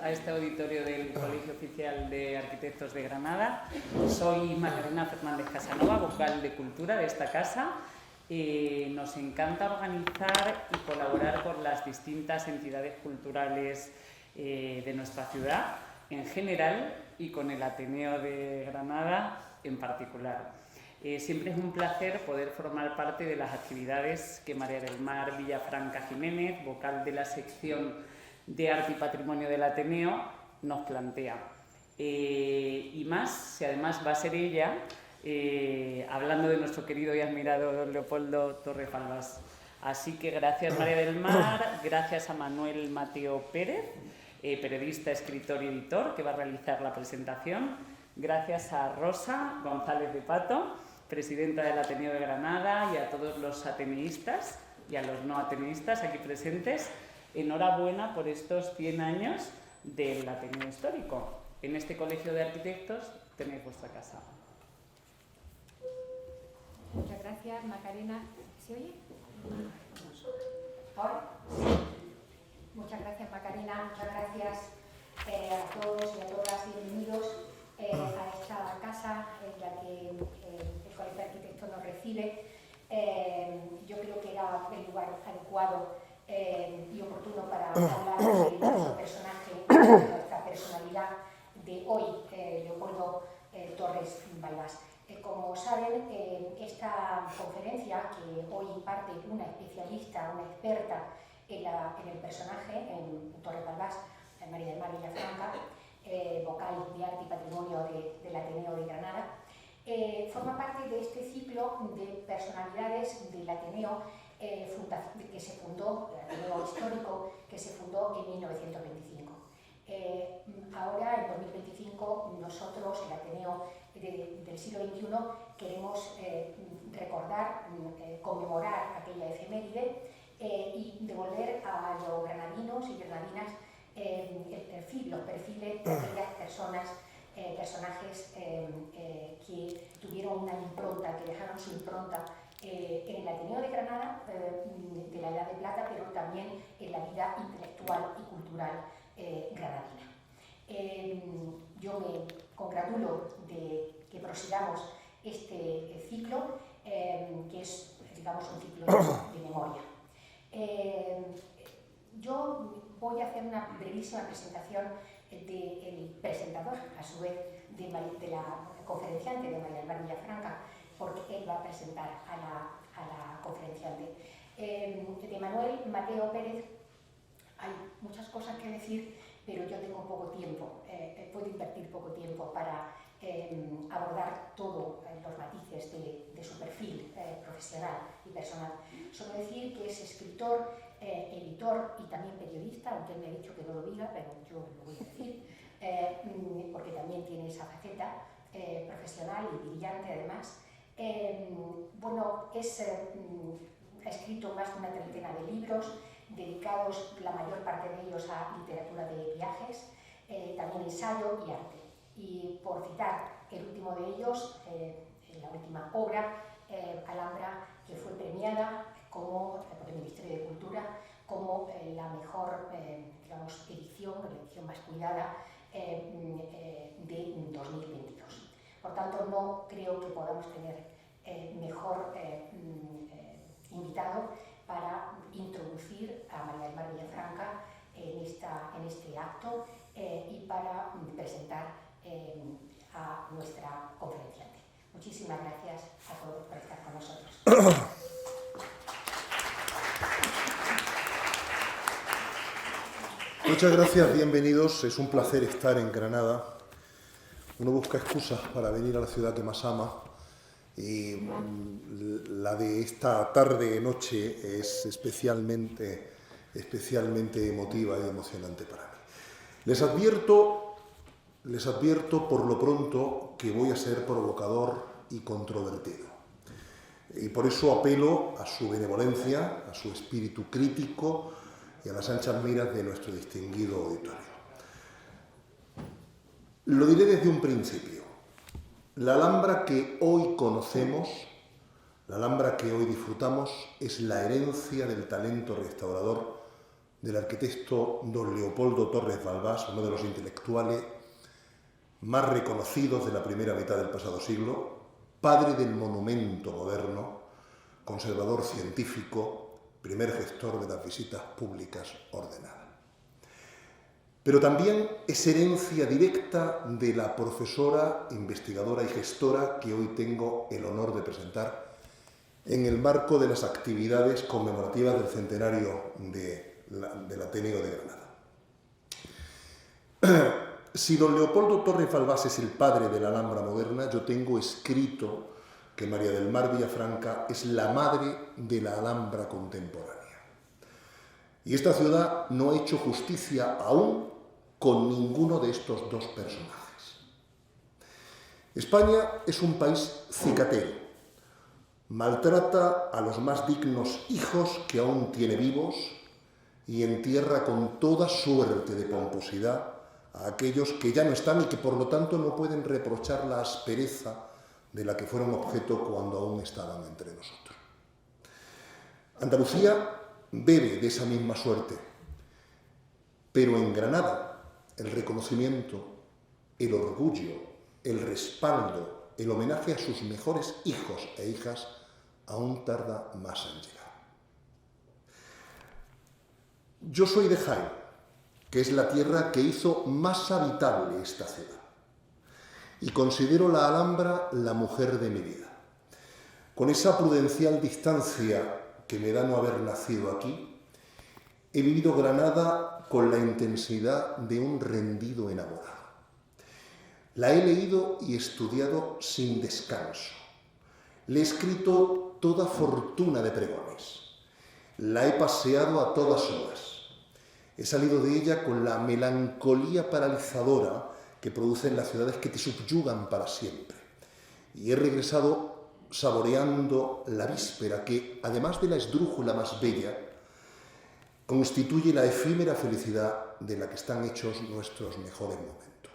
a este auditorio del Colegio Oficial de Arquitectos de Granada. Soy Magdalena Fernández Casanova, vocal de Cultura de esta casa. Nos encanta organizar y colaborar con las distintas entidades culturales de nuestra ciudad en general y con el Ateneo de Granada en particular. Siempre es un placer poder formar parte de las actividades que María del Mar Villafranca Jiménez, vocal de la sección de Arte y Patrimonio del Ateneo, nos plantea. Y más, si además va a ser ella, hablando de nuestro querido y admirado don Leopoldo Torres Balbás. Así que gracias María del Mar, gracias a Manuel Mateo Pérez, periodista, escritor y editor, que va a realizar la presentación. Gracias a Rosa González de Pato, presidenta del Ateneo de Granada, y a todos los ateneístas y a los no ateneístas aquí presentes. Enhorabuena por estos 100 años del Ateneo Histórico. En este Colegio de Arquitectos tenéis vuestra casa. Muchas gracias, Macarena. ¿Se oye? ¿Ahora? Muchas gracias, Macarena. Muchas gracias a todos y a todas. Bienvenidos a esta casa en la que el Colegio de Arquitectos nos recibe. Yo creo que era el lugar adecuado y oportuno para hablar de nuestro personaje, de nuestra personalidad de hoy, Leopoldo Torres Balbás. Como saben, esta conferencia, que hoy imparte una especialista, una experta en el personaje, en Torres Balbás, María del Mar Villafranca, vocal de Arte y Patrimonio del Ateneo de Granada, forma parte de este ciclo de personalidades del Ateneo que se fundó, el Ateneo Histórico, que se fundó en 1925. Ahora, en 2025, nosotros, el Ateneo del siglo XXI, queremos recordar, conmemorar aquella efeméride y devolver a los granadinos y granadinas los perfiles de aquellas personajes que tuvieron una impronta, que dejaron su impronta en el Ateneo de Granada de la Edad de Plata, pero también en la vida intelectual y cultural granadina. Yo me congratulo de que prosigamos este ciclo, que es, digamos, un ciclo de memoria. Yo voy a hacer una brevísima presentación del presentador, a su vez, de la conferenciante, de María del Mar Villafranca, porque él va a presentar a la conferenciante. De Manuel Mateo Pérez hay muchas cosas que decir, pero yo tengo poco tiempo, puedo invertir poco tiempo para abordar todos los matices de su perfil profesional y personal. Solo decir que es escritor, editor y también periodista, aunque él me ha dicho que no lo diga, pero yo lo voy a decir, porque también tiene esa faceta profesional y brillante además. Bueno, ha escrito más de una treintena de libros, dedicados la mayor parte de ellos a literatura de viajes, también ensayo y arte. Y por citar el último de ellos, la última obra, Alhambra, que fue premiada por el Ministerio de Cultura como la mejor digamos, edición, la edición más cuidada de 2022. Por tanto, no creo que podamos tener mejor invitado para introducir a María del Mar Villafranca en este acto y para presentar a nuestra conferenciante. Muchísimas gracias a todos por estar con nosotros. Muchas gracias, bienvenidos. Es un placer estar en Granada. Uno busca excusas para venir a la ciudad que más ama y la de esta tarde-noche es especialmente emotiva y emocionante para mí. Les advierto por lo pronto que voy a ser provocador y controvertido. Y por eso apelo a su benevolencia, a su espíritu crítico y a las anchas miras de nuestro distinguido auditorio. Lo diré desde un principio. La Alhambra que hoy conocemos, la Alhambra que hoy disfrutamos, es la herencia del talento restaurador del arquitecto don Leopoldo Torres Balbás, uno de los intelectuales más reconocidos de la primera mitad del pasado siglo, padre del monumento moderno, conservador científico, primer gestor de las visitas públicas ordenadas. Pero también es herencia directa de la profesora, investigadora y gestora que hoy tengo el honor de presentar en el marco de las actividades conmemorativas del centenario del Ateneo de Granada. Si don Leopoldo Torres Balbás es el padre de la Alhambra moderna, yo tengo escrito que María del Mar Villafranca es la madre de la Alhambra contemporánea. Y esta ciudad no ha hecho justicia aún con ninguno de estos dos personajes. España es un país cicatero. Maltrata a los más dignos hijos que aún tiene vivos y entierra con toda suerte de pomposidad a aquellos que ya no están y que por lo tanto no pueden reprochar la aspereza de la que fueron objeto cuando aún estaban entre nosotros. Andalucía bebe de esa misma suerte, pero en Granada el reconocimiento, el orgullo, el respaldo, el homenaje a sus mejores hijos e hijas aún tarda más en llegar. Yo soy de Jaén, que es la tierra que hizo más habitable esta ciudad, y considero la Alhambra la mujer de mi vida. Con esa prudencial distancia que me da no haber nacido aquí, he vivido Granada con la intensidad de un rendido enamorado. La he leído y estudiado sin descanso. Le he escrito toda fortuna de pregones. La he paseado a todas horas. He salido de ella con la melancolía paralizadora que producen las ciudades que te subyugan para siempre. Y he regresado saboreando la víspera que, además de la esdrújula más bella, constituye la efímera felicidad de la que están hechos nuestros mejores momentos.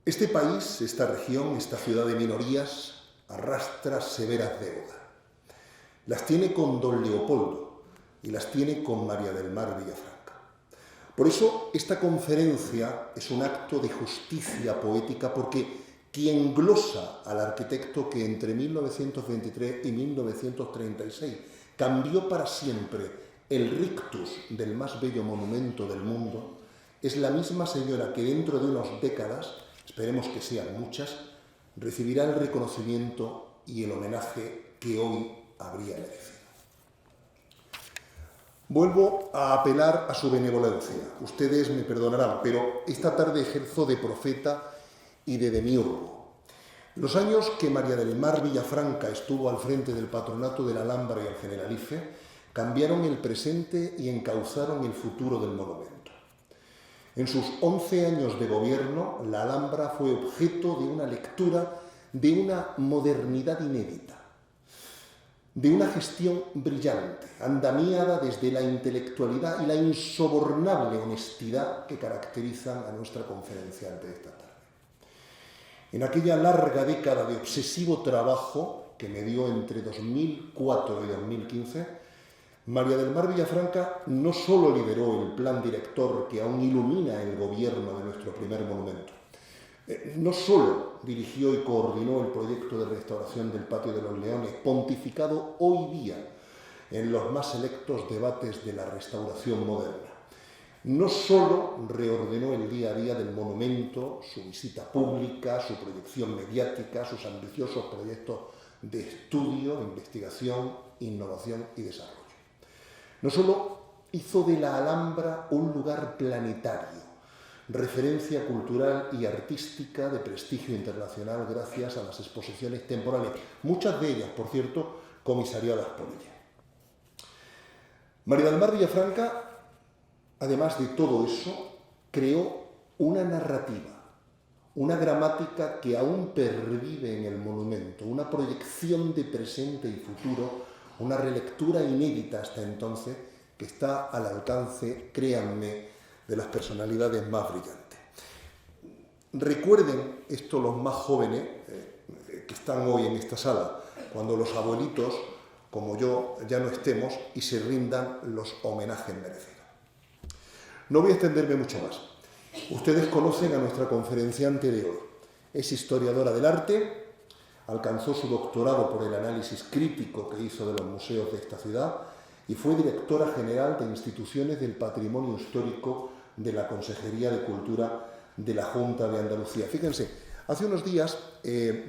Este país, esta región, esta ciudad de minorías, arrastra severas deudas. Las tiene con don Leopoldo y las tiene con María del Mar Villafranca. Por eso esta conferencia es un acto de justicia poética, porque quien glosa al arquitecto que entre 1923 y 1936 cambió para siempre el rictus del más bello monumento del mundo, es la misma señora que dentro de unas décadas, esperemos que sean muchas, recibirá el reconocimiento y el homenaje que hoy habría merecido. Vuelvo a apelar a su benevolencia. Ustedes me perdonarán, pero esta tarde ejerzo de profeta y de demiurgo. Los años que María del Mar Villafranca estuvo al frente del patronato de la Alhambra y el Generalife cambiaron el presente y encauzaron el futuro del monumento. En sus 11 años de gobierno, la Alhambra fue objeto de una lectura de una modernidad inédita, de una gestión brillante, andamiada desde la intelectualidad y la insobornable honestidad que caracterizan a nuestra conferenciante de esta tarde. En aquella larga década de obsesivo trabajo que me dio entre 2004 y 2015, María del Mar Villafranca no solo lideró el plan director que aún ilumina el gobierno de nuestro primer monumento, no solo dirigió y coordinó el proyecto de restauración del Patio de los Leones, pontificado hoy día en los más selectos debates de la restauración moderna. No solo reordenó el día a día del monumento, su visita pública, su proyección mediática, sus ambiciosos proyectos de estudio, investigación, innovación y desarrollo. No solo hizo de la Alhambra un lugar planetario, referencia cultural y artística de prestigio internacional gracias a las exposiciones temporales, muchas de ellas, por cierto, comisariadas por ella. María del Mar Villafranca, además de todo eso, creó una narrativa, una gramática que aún pervive en el monumento, una proyección de presente y futuro, una relectura inédita hasta entonces que está al alcance, créanme, de las personalidades más brillantes. Recuerden esto los más jóvenes que están hoy en esta sala, cuando los abuelitos como yo ya no estemos y se rindan los homenajes merecidos. No voy a extenderme mucho más. Ustedes conocen a nuestra conferenciante de hoy. Es historiadora del arte, alcanzó su doctorado por el análisis crítico que hizo de los museos de esta ciudad y fue directora general de instituciones del patrimonio histórico de la Consejería de Cultura de la Junta de Andalucía. Fíjense, hace unos días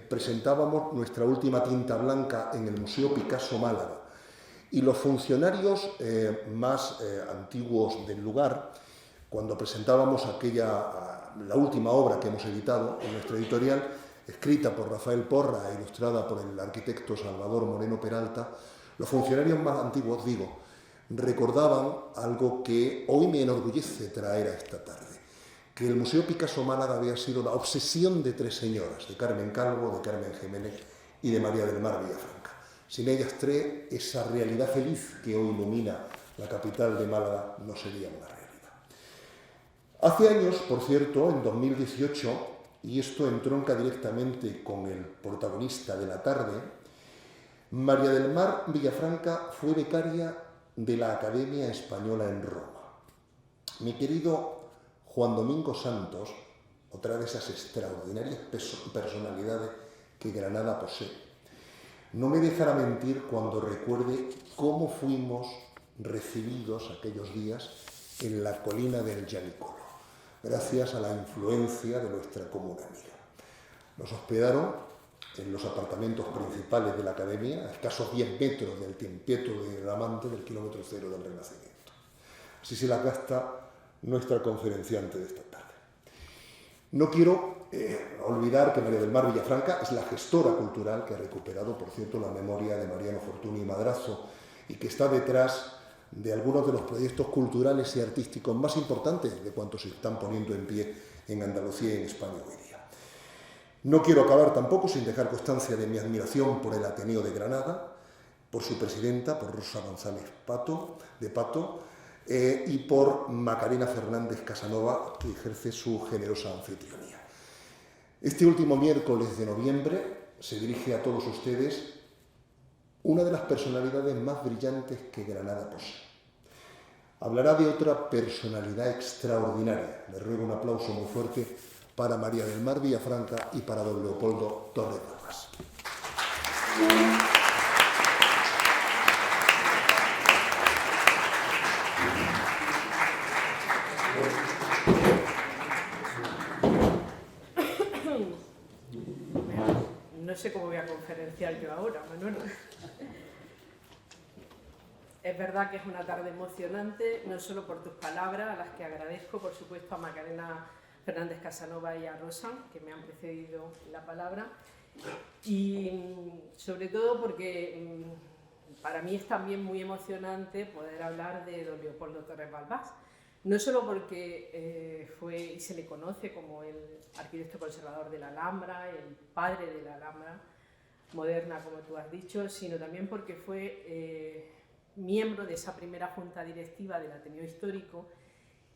presentábamos nuestra última tinta blanca en el Museo Picasso Málaga y los funcionarios más antiguos del lugar, cuando presentábamos la última obra que hemos editado en nuestra editorial, escrita por Rafael Porra e ilustrada por el arquitecto Salvador Moreno Peralta, los funcionarios más antiguos, recordaban algo que hoy me enorgullece traer a esta tarde, que el Museo Picasso Málaga había sido la obsesión de 3 señoras, de Carmen Calvo, de Carmen Jiménez y de María del Mar Villafranca. Sin ellas 3, esa realidad feliz que hoy ilumina la capital de Málaga no sería una realidad. Hace años, por cierto, en 2018, y esto entronca directamente con el protagonista de la tarde, María del Mar Villafranca fue becaria de la Academia Española en Roma. Mi querido Juan Domingo Santos, otra de esas extraordinarias personalidades que Granada posee, no me dejará mentir cuando recuerde cómo fuimos recibidos aquellos días en la colina del Gianicolo, gracias a la influencia de nuestra común amiga. Nos hospedaron en los apartamentos principales de la Academia, a escasos 10 metros del Tempeto de Ramante, del kilómetro 0 del Renacimiento. Así se la gasta nuestra conferenciante de esta tarde. No quiero olvidar que María del Mar Villafranca es la gestora cultural que ha recuperado, por cierto, la memoria de Mariano Fortuny Madrazo y que está detrás de algunos de los proyectos culturales y artísticos más importantes de cuantos se están poniendo en pie en Andalucía y en España hoy día. No quiero acabar tampoco sin dejar constancia de mi admiración por el Ateneo de Granada, por su presidenta, por Rosa González de Pato, y por Macarena Fernández Casanova, que ejerce su generosa anfitrionía. Este último miércoles de noviembre se dirige a todos ustedes una de las personalidades más brillantes que Granada posee. Hablará de otra personalidad extraordinaria. Le ruego un aplauso muy fuerte para María del Mar Villafranca y para don Leopoldo Torres Balbás. No sé cómo voy a conferenciar yo ahora, Manuel. Es verdad que es una tarde emocionante, no solo por tus palabras, a las que agradezco, por supuesto, a Macarena Fernández Casanova y a Rosa, que me han precedido en la palabra, y sobre todo porque para mí es también muy emocionante poder hablar de don Leopoldo Torres Balbás. No solo porque fue y se le conoce como el arquitecto conservador de la Alhambra, el padre de la Alhambra moderna, como tú has dicho, sino también porque fue miembro de esa primera junta directiva del Ateneo Histórico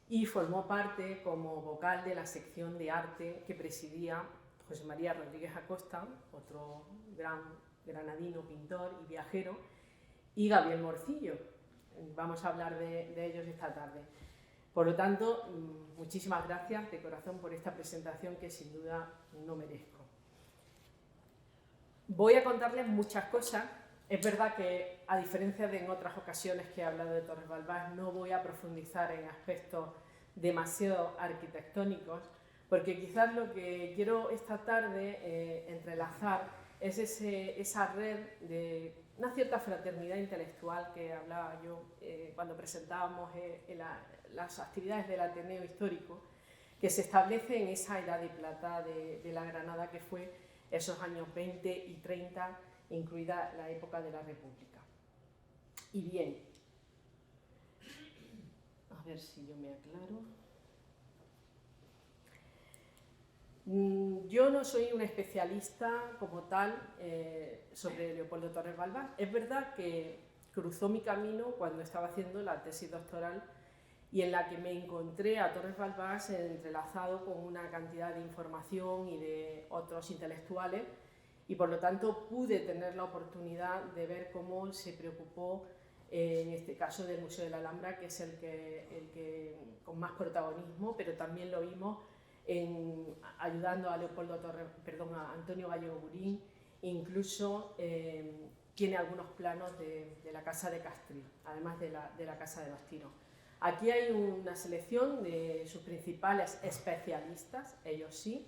y formó parte como vocal de la sección de arte que presidía José María Rodríguez Acosta, otro gran granadino, pintor y viajero, y Gabriel Morcillo. Vamos a hablar de ellos esta tarde. Por lo tanto, muchísimas gracias de corazón por esta presentación que sin duda no merezco. Voy a contarles muchas cosas. Es verdad que, a diferencia de en otras ocasiones que he hablado de Torres Balbás, no voy a profundizar en aspectos demasiado arquitectónicos, porque quizás lo que quiero esta tarde entrelazar es esa red de una cierta fraternidad intelectual que hablaba yo cuando presentábamos las actividades del Ateneo Histórico, que se establece en esa edad de plata de la Granada, que fue esos años 20 y 30, incluida la época de la República. Y bien, a ver si yo me aclaro. Yo no soy una especialista como tal sobre Leopoldo Torres Balbás. Es verdad que cruzó mi camino cuando estaba haciendo la tesis doctoral y en la que me encontré a Torres Balbás entrelazado con una cantidad de información y de otros intelectuales y por lo tanto pude tener la oportunidad de ver cómo se preocupó, en este caso del Museo de la Alhambra, que es el que con más protagonismo, pero también lo vimos ayudando a a Antonio Gallego Burín, incluso tiene algunos planos de la Casa de Castril, además de la Casa de Bastino. Aquí hay una selección de sus principales especialistas, ellos sí,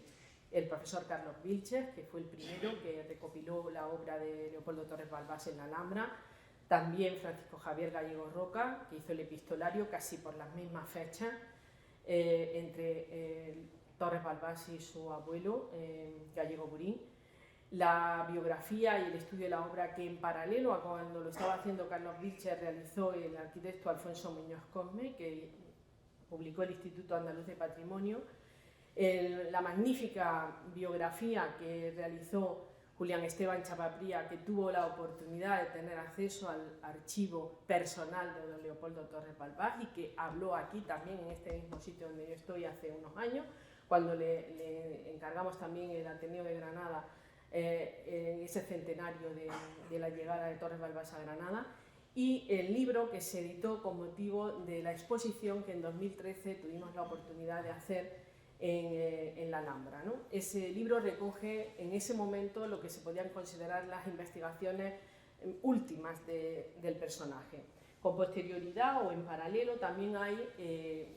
el profesor Carlos Vilches, que fue el primero que recopiló la obra de Leopoldo Torres Balbás en la Alhambra, también Francisco Javier Gallego Roca, que hizo el epistolario casi por las mismas fechas, entre Torres Balbás y su abuelo, Gallego Burín. La biografía y el estudio de la obra que en paralelo a cuando lo estaba haciendo Carlos Vilches realizó el arquitecto Alfonso Muñoz Cosme, que publicó el Instituto Andaluz de Patrimonio, la magnífica biografía que realizó Julián Esteban Chapapría, que tuvo la oportunidad de tener acceso al archivo personal de don Leopoldo Torres Balbás y que habló aquí también en este mismo sitio donde yo estoy hace unos años, cuando le encargamos también el Ateneo de Granada ese centenario de la llegada de Torres Balbás a Granada, y el libro que se editó con motivo de la exposición que en 2013 tuvimos la oportunidad de hacer en la Alhambra, ¿no? Ese libro recoge en ese momento lo que se podían considerar las investigaciones últimas del personaje. Con posterioridad o en paralelo también hay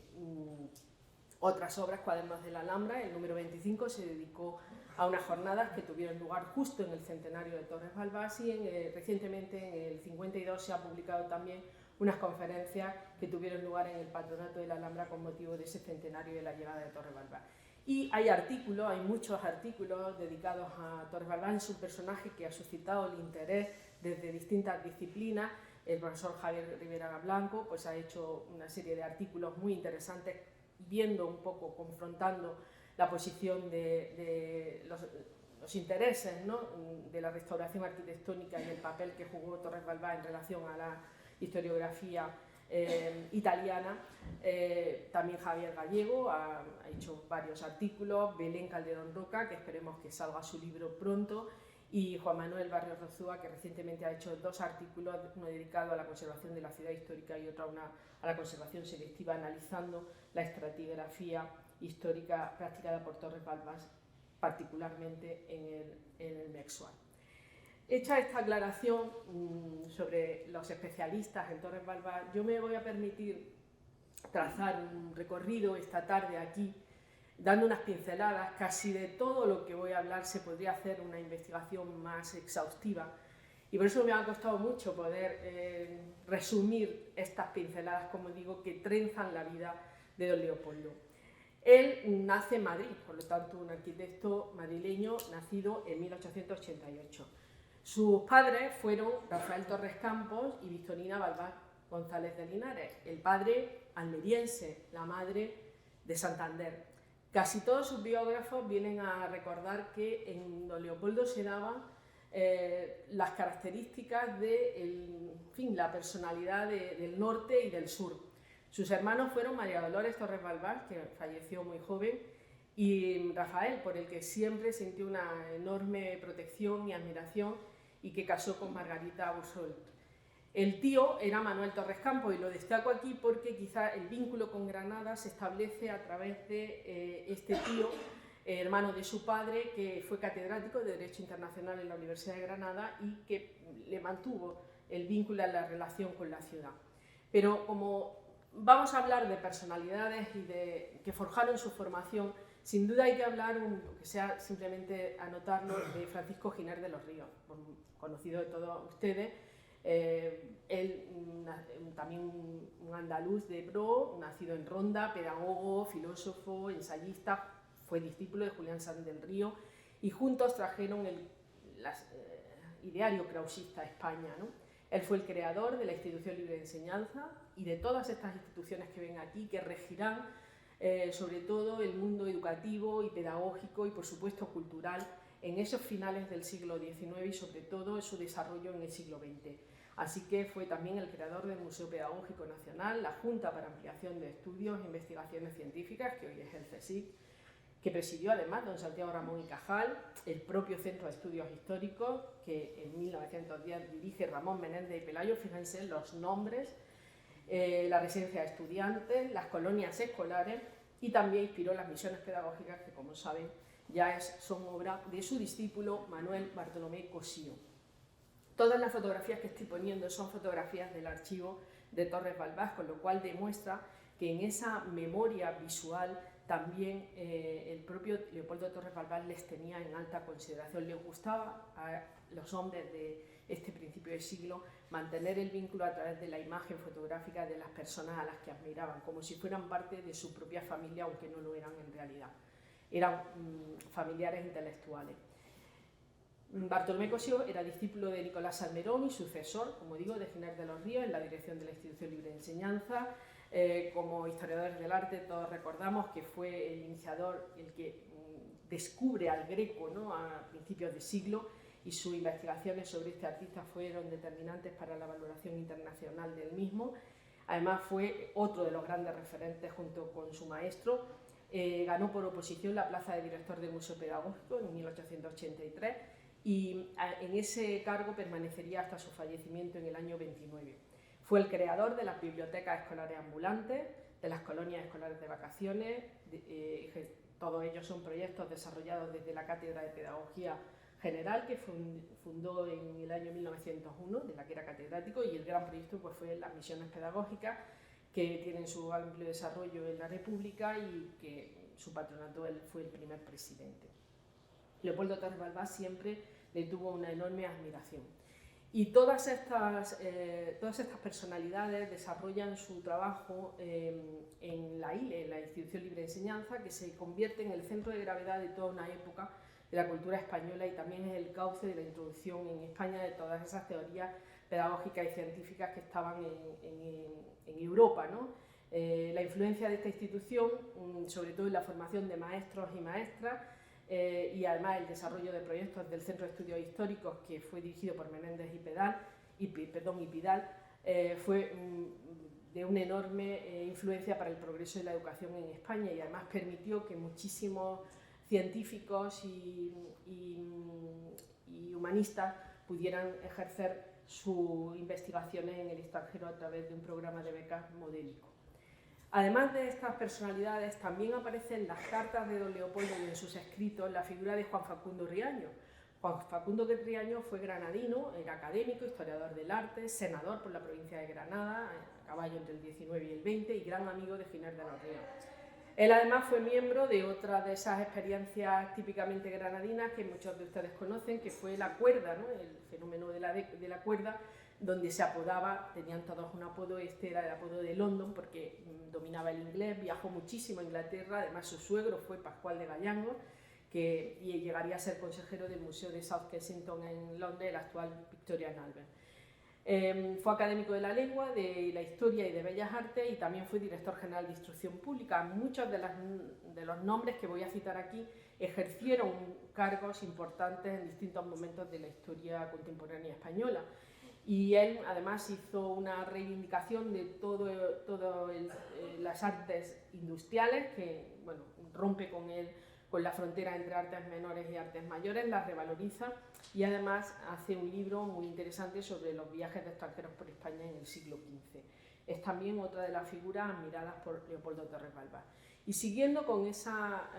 otras obras, Cuadernos de la Alhambra. El número 25 se dedicó a unas jornadas que tuvieron lugar justo en el centenario de Torres Balbás y recientemente en el 52 se ha publicado también unas conferencias que tuvieron lugar en el Patronato de la Alhambra con motivo de ese centenario de la llegada de Torres Balbás. Y hay artículos, hay muchos artículos dedicados a Torres Balbás, es un personaje que ha suscitado el interés desde distintas disciplinas. El profesor Javier Rivera Blanco pues, ha hecho una serie de artículos muy interesantes viendo un poco, confrontando la posición de los intereses, ¿no?, de la restauración arquitectónica y el papel que jugó Torres Balbás en relación a la historiografía italiana. También Javier Gallego ha hecho varios artículos, Belén Calderón Roca, que esperemos que salga su libro pronto, y Juan Manuel Barrios Rozúa, que recientemente ha hecho 2 artículos, uno dedicado a la conservación de la ciudad histórica y otro a la conservación selectiva, analizando la estratigrafía histórica practicada por Torres Balbás, particularmente en el Mexuar. Hecha esta aclaración sobre los especialistas en Torres Balbás, yo me voy a permitir trazar un recorrido esta tarde aquí, dando unas pinceladas. Casi de todo lo que voy a hablar se podría hacer una investigación más exhaustiva y por eso me ha costado mucho poder resumir estas pinceladas, como digo, que trenzan la vida de don Leopoldo. Él nace en Madrid, por lo tanto un arquitecto madrileño nacido en 1888. Sus padres fueron Rafael Torres Campos y Victorina Balbás González de Linares, el padre almeriense, la madre de Santander. Casi todos sus biógrafos vienen a recordar que en don Leopoldo se daban las características de la personalidad del norte y del sur. Sus hermanos fueron María Dolores Torres Balbás, que falleció muy joven, y Rafael, por el que siempre sintió una enorme protección y admiración y que casó con Margarita Bussolt. El tío era Manuel Torres Campos y lo destaco aquí porque quizá el vínculo con Granada se establece a través de este tío, hermano de su padre, que fue catedrático de Derecho Internacional en la Universidad de Granada y que le mantuvo el vínculo en la relación con la ciudad. Pero como vamos a hablar de personalidades y que forjaron su formación, sin duda hay que hablar, que sea simplemente anotarlo, de Francisco Giner de los Ríos, conocido de todos ustedes. Él, también un andaluz de Bro, nacido en Ronda, pedagogo, filósofo, ensayista, fue discípulo de Julián Sanz del Río y juntos trajeron el ideario krausista a España, ¿no? Él fue el creador de la Institución Libre de Enseñanza y de todas estas instituciones que ven aquí, que regirán sobre todo el mundo educativo y pedagógico y por supuesto cultural en esos finales del siglo XIX y sobre todo su desarrollo en el siglo XX. Así que fue también el creador del Museo Pedagógico Nacional, la Junta para Ampliación de Estudios e Investigaciones Científicas, que hoy es el CSIC, que presidió además don Santiago Ramón y Cajal, el propio Centro de Estudios Históricos, que en 1910 dirige Ramón Menéndez y Pelayo, fíjense los nombres, la residencia de estudiantes, las colonias escolares, y también inspiró las misiones pedagógicas, que como saben ya son obra de su discípulo Manuel Bartolomé Cosío. Todas las fotografías que estoy poniendo son fotografías del archivo de Torres Balbás, con lo cual demuestra que en esa memoria visual también el propio Leopoldo Torres Balbás les tenía en alta consideración. Les gustaba a los hombres de este principio de siglo mantener el vínculo a través de la imagen fotográfica de las personas a las que admiraban, como si fueran parte de su propia familia, aunque no lo eran en realidad. Eran familiares intelectuales. Bartolomé Cosío era discípulo de Nicolás Salmerón y sucesor, como digo, de Giner de los Ríos en la dirección de la Institución Libre de Enseñanza. Como historiadores del arte todos recordamos que fue el iniciador, el que descubre al Greco, ¿no?, a principios de siglo, y sus investigaciones sobre este artista fueron determinantes para la valoración internacional del mismo. Además fue otro de los grandes referentes junto con su maestro. Ganó por oposición la plaza de director del Museo Pedagógico en 1883 y en ese cargo permanecería hasta su fallecimiento en el año 29. Fue el creador de las bibliotecas escolares ambulantes, de las colonias escolares de vacaciones, todos ellos son proyectos desarrollados desde la Cátedra de Pedagogía General, que fundó en el año 1901, de la que era catedrático, y el gran proyecto pues, fue las misiones pedagógicas, que tienen su amplio desarrollo en la República y que su patronato él fue el primer presidente. Leopoldo Torres Balbás siempre le tuvo una enorme admiración. Y todas estas personalidades desarrollan su trabajo en la ILE, en la Institución Libre de Enseñanza, que se convierte en el centro de gravedad de toda una época de la cultura española y también es el cauce de la introducción en España de todas esas teorías pedagógicas y científicas que estaban en Europa, ¿no? La influencia de esta institución, sobre todo en la formación de maestros y maestras, y además el desarrollo de proyectos del Centro de Estudios Históricos, que fue dirigido por Menéndez y Pidal, fue de una enorme influencia para el progreso de la educación en España y además permitió que muchísimos científicos y humanistas pudieran ejercer sus investigaciones en el extranjero a través de un programa de becas modélico. Además de estas personalidades, también aparece en las cartas de don Leopoldo y en sus escritos la figura de Juan Facundo Riaño. Juan Facundo Riaño fue granadino, era académico, historiador del arte, senador por la provincia de Granada, a caballo entre el 19 y el 20, y gran amigo de Giner de los Ríos. Él además fue miembro de otra de esas experiencias típicamente granadinas que muchos de ustedes conocen, que fue la cuerda, ¿no?, el fenómeno de la cuerda, donde se apodaba, tenían todos un apodo, este era el apodo de London porque dominaba el inglés, viajó muchísimo a Inglaterra, además su suegro fue Pascual de Gallango, y llegaría a ser consejero del Museo de South Kensington en Londres, el actual Victorian Albert. Fue académico de la lengua, de la historia y de bellas artes y también fue director general de instrucción pública. Muchos de los nombres que voy a citar aquí ejercieron cargos importantes en distintos momentos de la historia contemporánea española. Y él además hizo una reivindicación de todas las artes industriales, que bueno, rompe con la frontera entre artes menores y artes mayores, las revaloriza y además hace un libro muy interesante sobre los viajes de extranjeros por España en el siglo XV. Es también otra de las figuras admiradas por Leopoldo Torres Balbás. Y siguiendo con esa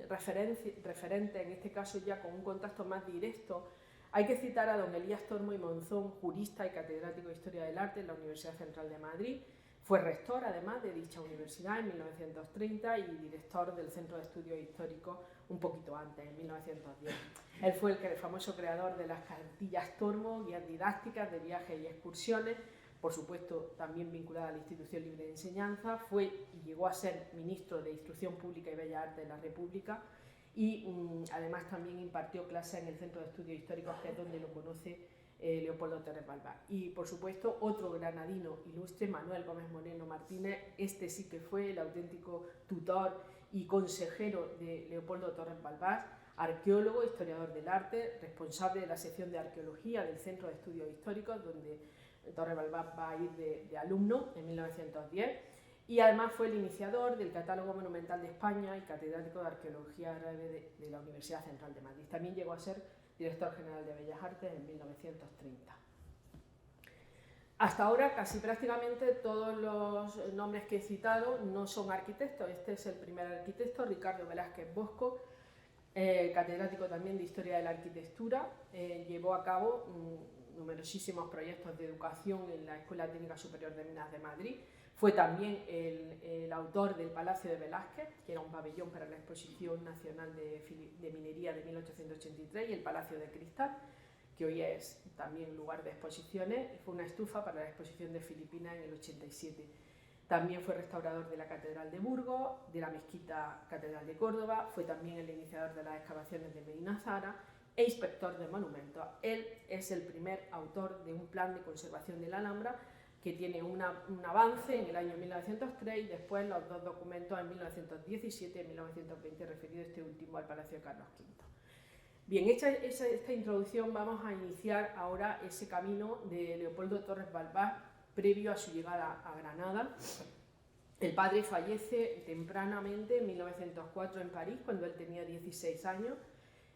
referente, en este caso ya con un contacto más directo, hay que citar a don Elías Tormo y Monzón, jurista y catedrático de Historia del Arte en la Universidad Central de Madrid. Fue rector, además, de dicha universidad en 1930 y director del Centro de Estudios Históricos un poquito antes, en 1910. Él fue el famoso creador de las cartillas Tormo, guías didácticas de viajes y excursiones, por supuesto también vinculada a la Institución Libre de Enseñanza. Fue y llegó a ser ministro de Instrucción Pública y Bellas Artes de la República y además también impartió clases en el Centro de Estudios Históricos, que es donde lo conoce Leopoldo Torres Balbás. Y por supuesto otro granadino ilustre, Manuel Gómez Moreno Martínez. Este sí que fue el auténtico tutor y consejero de Leopoldo Torres Balbás, arqueólogo, historiador del arte, responsable de la sección de arqueología del Centro de Estudios Históricos, donde Torres Balbás va a ir de alumno en 1910. y además fue el iniciador del Catálogo Monumental de España y catedrático de Arqueología Árabe de la Universidad Central de Madrid. También llegó a ser director general de Bellas Artes en 1930. Hasta ahora casi prácticamente todos los nombres que he citado no son arquitectos. Este es el primer arquitecto, Ricardo Velázquez Bosco, catedrático también de Historia de la Arquitectura. Llevó a cabo numerosísimos proyectos de educación en la Escuela Técnica Superior de Minas de Madrid. Fue también el autor del Palacio de Velázquez, que era un pabellón para la Exposición Nacional de Minería de 1883, y el Palacio de Cristal, que hoy es también lugar de exposiciones. Fue una estufa para la exposición de Filipinas en el 87. También fue restaurador de la Catedral de Burgos, de la Mezquita Catedral de Córdoba, fue también el iniciador de las excavaciones de Medina Zahara e inspector de monumentos. Él es el primer autor de un plan de conservación de la Alhambra, que tiene un avance en el año 1903 y después los dos documentos en 1917 y 1920, referido este último al Palacio de Carlos V. Bien, hecha esta introducción, vamos a iniciar ahora ese camino de Leopoldo Torres Balbás previo a su llegada a Granada. El padre fallece tempranamente en 1904 en París, cuando él tenía 16 años,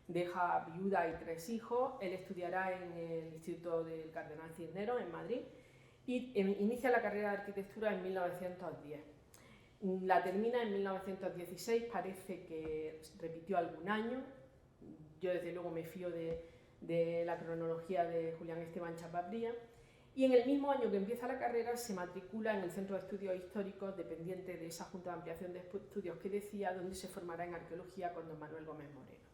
deja viuda y 3 hijos. Él estudiará en el Instituto del Cardenal Cisneros en Madrid y inicia la carrera de arquitectura en 1910. La termina en 1916, parece que repitió algún año. Yo desde luego me fío de la cronología de Julián Esteban Chavarría. Y en el mismo año que empieza la carrera se matricula en el Centro de Estudios Históricos, dependiente de esa Junta de Ampliación de Estudios que decía, donde se formará en Arqueología con don Manuel Gómez Moreno.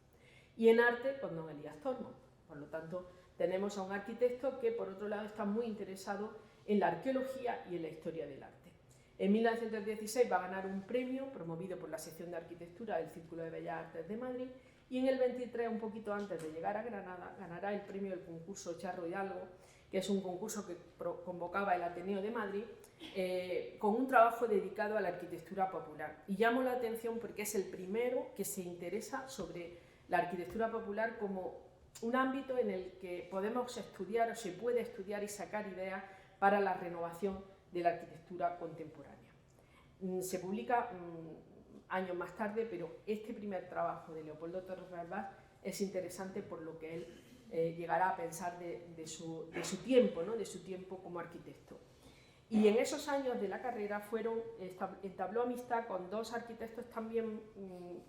Y en Arte con don Elías Tormo. Por lo tanto, tenemos a un arquitecto que, por otro lado, está muy interesado en la arqueología y en la historia del arte. En 1916 va a ganar un premio promovido por la sección de arquitectura del Círculo de Bellas Artes de Madrid, y en el 23, un poquito antes de llegar a Granada, ganará el premio del concurso Charro Hidalgo, que es un concurso que convocaba el Ateneo de Madrid, con un trabajo dedicado a la arquitectura popular. Y llamo la atención porque es el primero que se interesa sobre la arquitectura popular como un ámbito en el que podemos estudiar o se puede estudiar y sacar ideas para la renovación de la arquitectura contemporánea. Se publica años más tarde, pero este primer trabajo de Leopoldo Torres Balbás es interesante por lo que él llegará a pensar de su tiempo, ¿no? De su tiempo como arquitecto. Y en esos años de la carrera entabló amistad con dos arquitectos también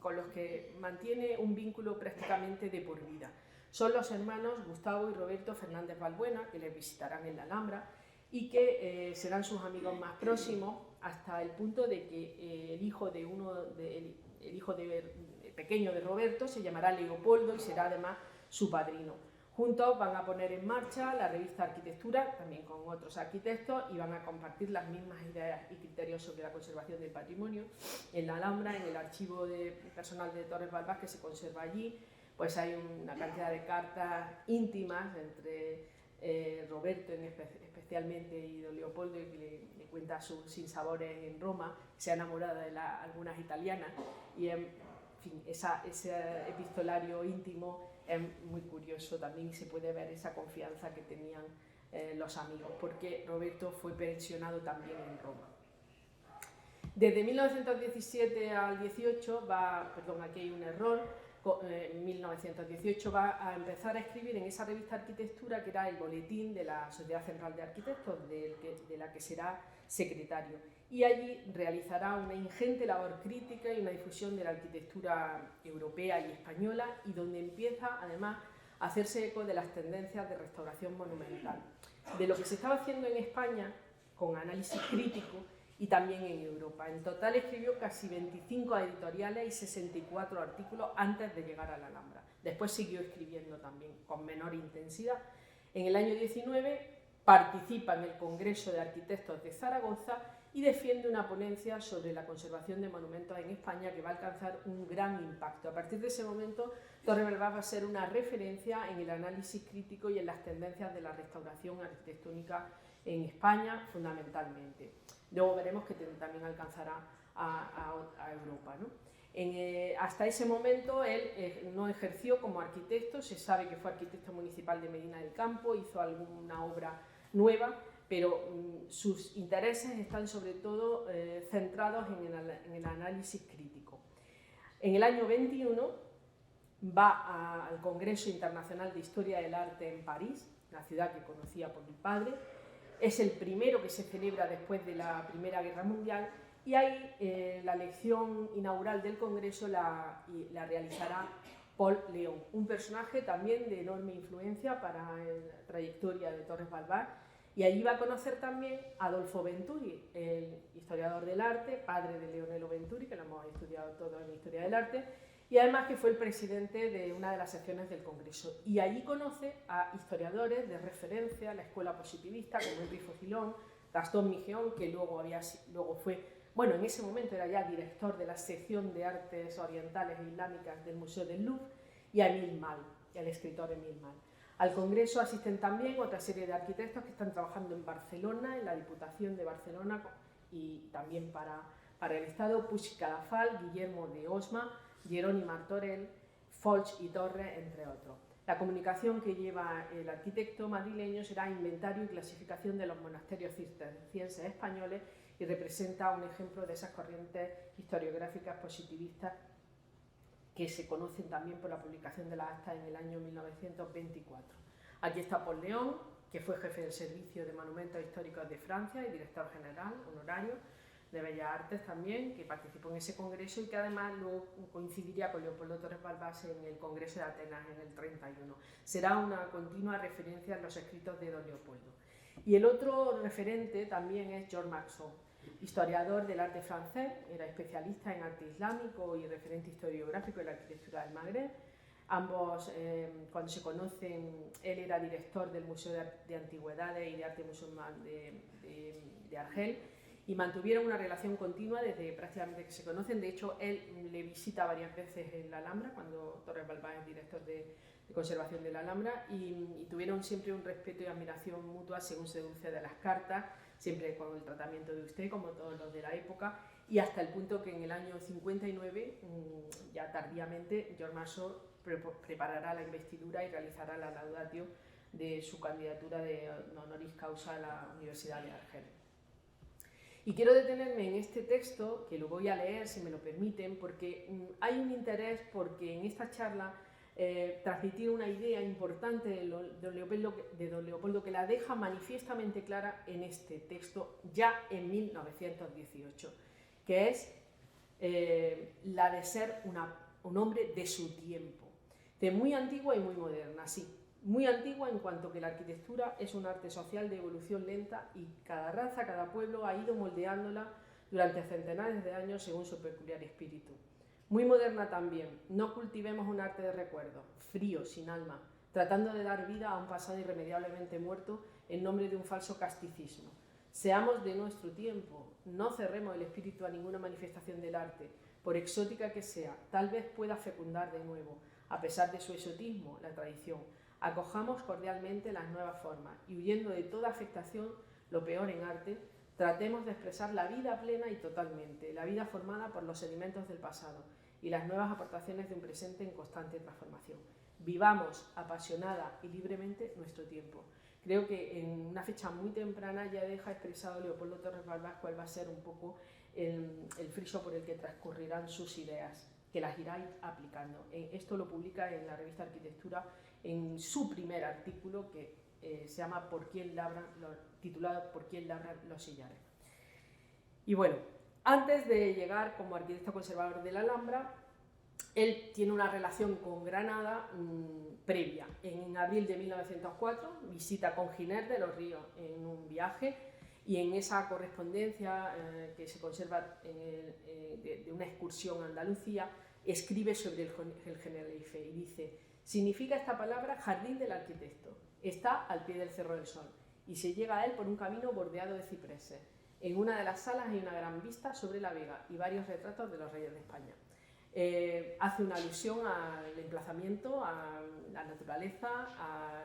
con los que mantiene un vínculo prácticamente de por vida. Son los hermanos Gustavo y Roberto Fernández Balbuena, que les visitarán en la Alhambra y que serán sus amigos más próximos, hasta el punto de que el hijo pequeño de Roberto se llamará Leopoldo y será además su padrino. Juntos van a poner en marcha la revista Arquitectura, también con otros arquitectos, y van a compartir las mismas ideas y criterios sobre la conservación del patrimonio. En la Alhambra, en el archivo personal de Torres Balbás, que se conserva allí, pues hay una cantidad de cartas íntimas entre Roberto especialmente y don Leopoldo, que le cuenta sus sinsabores en Roma, se ha enamorado de algunas italianas, y en fin, ese epistolario íntimo es muy curioso también, y se puede ver esa confianza que tenían los amigos, porque Roberto fue pensionado también en Roma. Desde 1917 al 18 aquí hay un error. En 1918 va a empezar a escribir en esa revista Arquitectura, que era el boletín de la Sociedad Central de Arquitectos, de la que será secretario. Y allí realizará una ingente labor crítica y una difusión de la arquitectura europea y española, y donde empieza además a hacerse eco de las tendencias de restauración monumental, de lo que se estaba haciendo en España con análisis crítico y también en Europa. En total escribió casi 25 editoriales y 64 artículos antes de llegar a la Alhambra. Después siguió escribiendo también con menor intensidad. En el año 19 participa en el Congreso de Arquitectos de Zaragoza y defiende una ponencia sobre la conservación de monumentos en España que va a alcanzar un gran impacto. A partir de ese momento, Torres Balbás va a ser una referencia en el análisis crítico y en las tendencias de la restauración arquitectónica en España, fundamentalmente. Luego veremos que también alcanzará a Europa, ¿no? Hasta ese momento él no ejerció como arquitecto. Se sabe que fue arquitecto municipal de Medina del Campo, hizo alguna obra nueva, pero sus intereses están sobre todo centrados en el análisis crítico. En el año 21 va al Congreso Internacional de Historia del Arte en París, la ciudad que conocía por mi padre. Es el primero que se celebra después de la Primera Guerra Mundial, y ahí la lección inaugural del Congreso la realizará Paul Léon, un personaje también de enorme influencia para la trayectoria de Torres Balbás, y allí va a conocer también a Adolfo Venturi, el historiador del arte, padre de Leonello Venturi, que lo hemos estudiado todos en Historia del Arte, y además que fue el presidente de una de las secciones del Congreso. Y allí conoce a historiadores de referencia, la escuela positivista, como Henri Faucillon, Gastón Migeon, que luego fue, bueno, en ese momento era ya director de la sección de artes orientales e islámicas del Museo del Louvre, y a Émile Mal, el escritor Émile Mal. Al Congreso asisten también otra serie de arquitectos que están trabajando en Barcelona, en la Diputación de Barcelona, y también para el Estado: Puig Cadafal, Guillermo de Osma, Jeroni Martorell, Folch y Torres, entre otros. La comunicación que lleva el arquitecto madrileño será inventario y clasificación de los monasterios cistercienses españoles, y representa un ejemplo de esas corrientes historiográficas positivistas que se conocen también por la publicación de las actas en el año 1924. Aquí está Paul Léon, que fue jefe del Servicio de Monumentos Históricos de Francia y director general honorario de Bellas Artes también, que participó en ese congreso y que además luego coincidiría con Leopoldo Torres Balbás en el Congreso de Atenas en el 31. Será una continua referencia en los escritos de don Leopoldo. Y el otro referente también es Georges Marchand, historiador del arte francés, era especialista en arte islámico y referente historiográfico de la arquitectura del Magreb. Ambos, cuando se conocen, él era director del Museo de Antigüedades y de Arte Musulmán de Argel, y mantuvieron una relación continua desde prácticamente que se conocen. De hecho, él le visita varias veces en la Alhambra, cuando Torres Balbás es director de conservación de la Alhambra, y tuvieron siempre un respeto y admiración mutua, según se deduce de las cartas, siempre con el tratamiento de usted, como todos los de la época, y hasta el punto que en el año 59, ya tardíamente, Georges Marchand preparará la investidura y realizará la laudatio de su candidatura de honoris causa a la Universidad de Argel. Y quiero detenerme en este texto, que lo voy a leer, si me lo permiten, porque hay un interés porque en esta charla transmitir una idea importante de don Leopoldo, que la deja manifiestamente clara en este texto ya en 1918, que es la de ser un hombre de su tiempo, de muy antigua y muy moderna, sí. Muy antigua en cuanto que la arquitectura es un arte social de evolución lenta, y cada raza, cada pueblo ha ido moldeándola durante centenares de años según su peculiar espíritu. Muy moderna también. No cultivemos un arte de recuerdo, frío, sin alma, tratando de dar vida a un pasado irremediablemente muerto en nombre de un falso casticismo. Seamos de nuestro tiempo, no cerremos el espíritu a ninguna manifestación del arte, por exótica que sea, tal vez pueda fecundar de nuevo, a pesar de su exotismo, la tradición. Acojamos cordialmente las nuevas formas y, huyendo de toda afectación, lo peor en arte, tratemos de expresar la vida plena y totalmente, la vida formada por los sedimentos del pasado y las nuevas aportaciones de un presente en constante transformación. Vivamos apasionada y libremente nuestro tiempo. Creo que en una fecha muy temprana ya deja expresado Leopoldo Torres Balbás cuál va a ser un poco el friso por el que transcurrirán sus ideas, que las irá aplicando. Esto lo publica en la revista Arquitectura en su primer artículo, que se llama titulado ¿Por quién labran los sillares? Y bueno, antes de llegar como arquitecto conservador de la Alhambra, él tiene una relación con Granada previa. En abril de 1904 visita con Giner de los Ríos en un viaje, y en esa correspondencia que se conserva de una excursión a Andalucía, escribe sobre el Generalife y dice: significa esta palabra jardín del arquitecto, está al pie del Cerro del Sol y se llega a él por un camino bordeado de cipreses. En una de las salas hay una gran vista sobre la Vega y varios retratos de los reyes de España. Hace una alusión al emplazamiento, a la naturaleza, a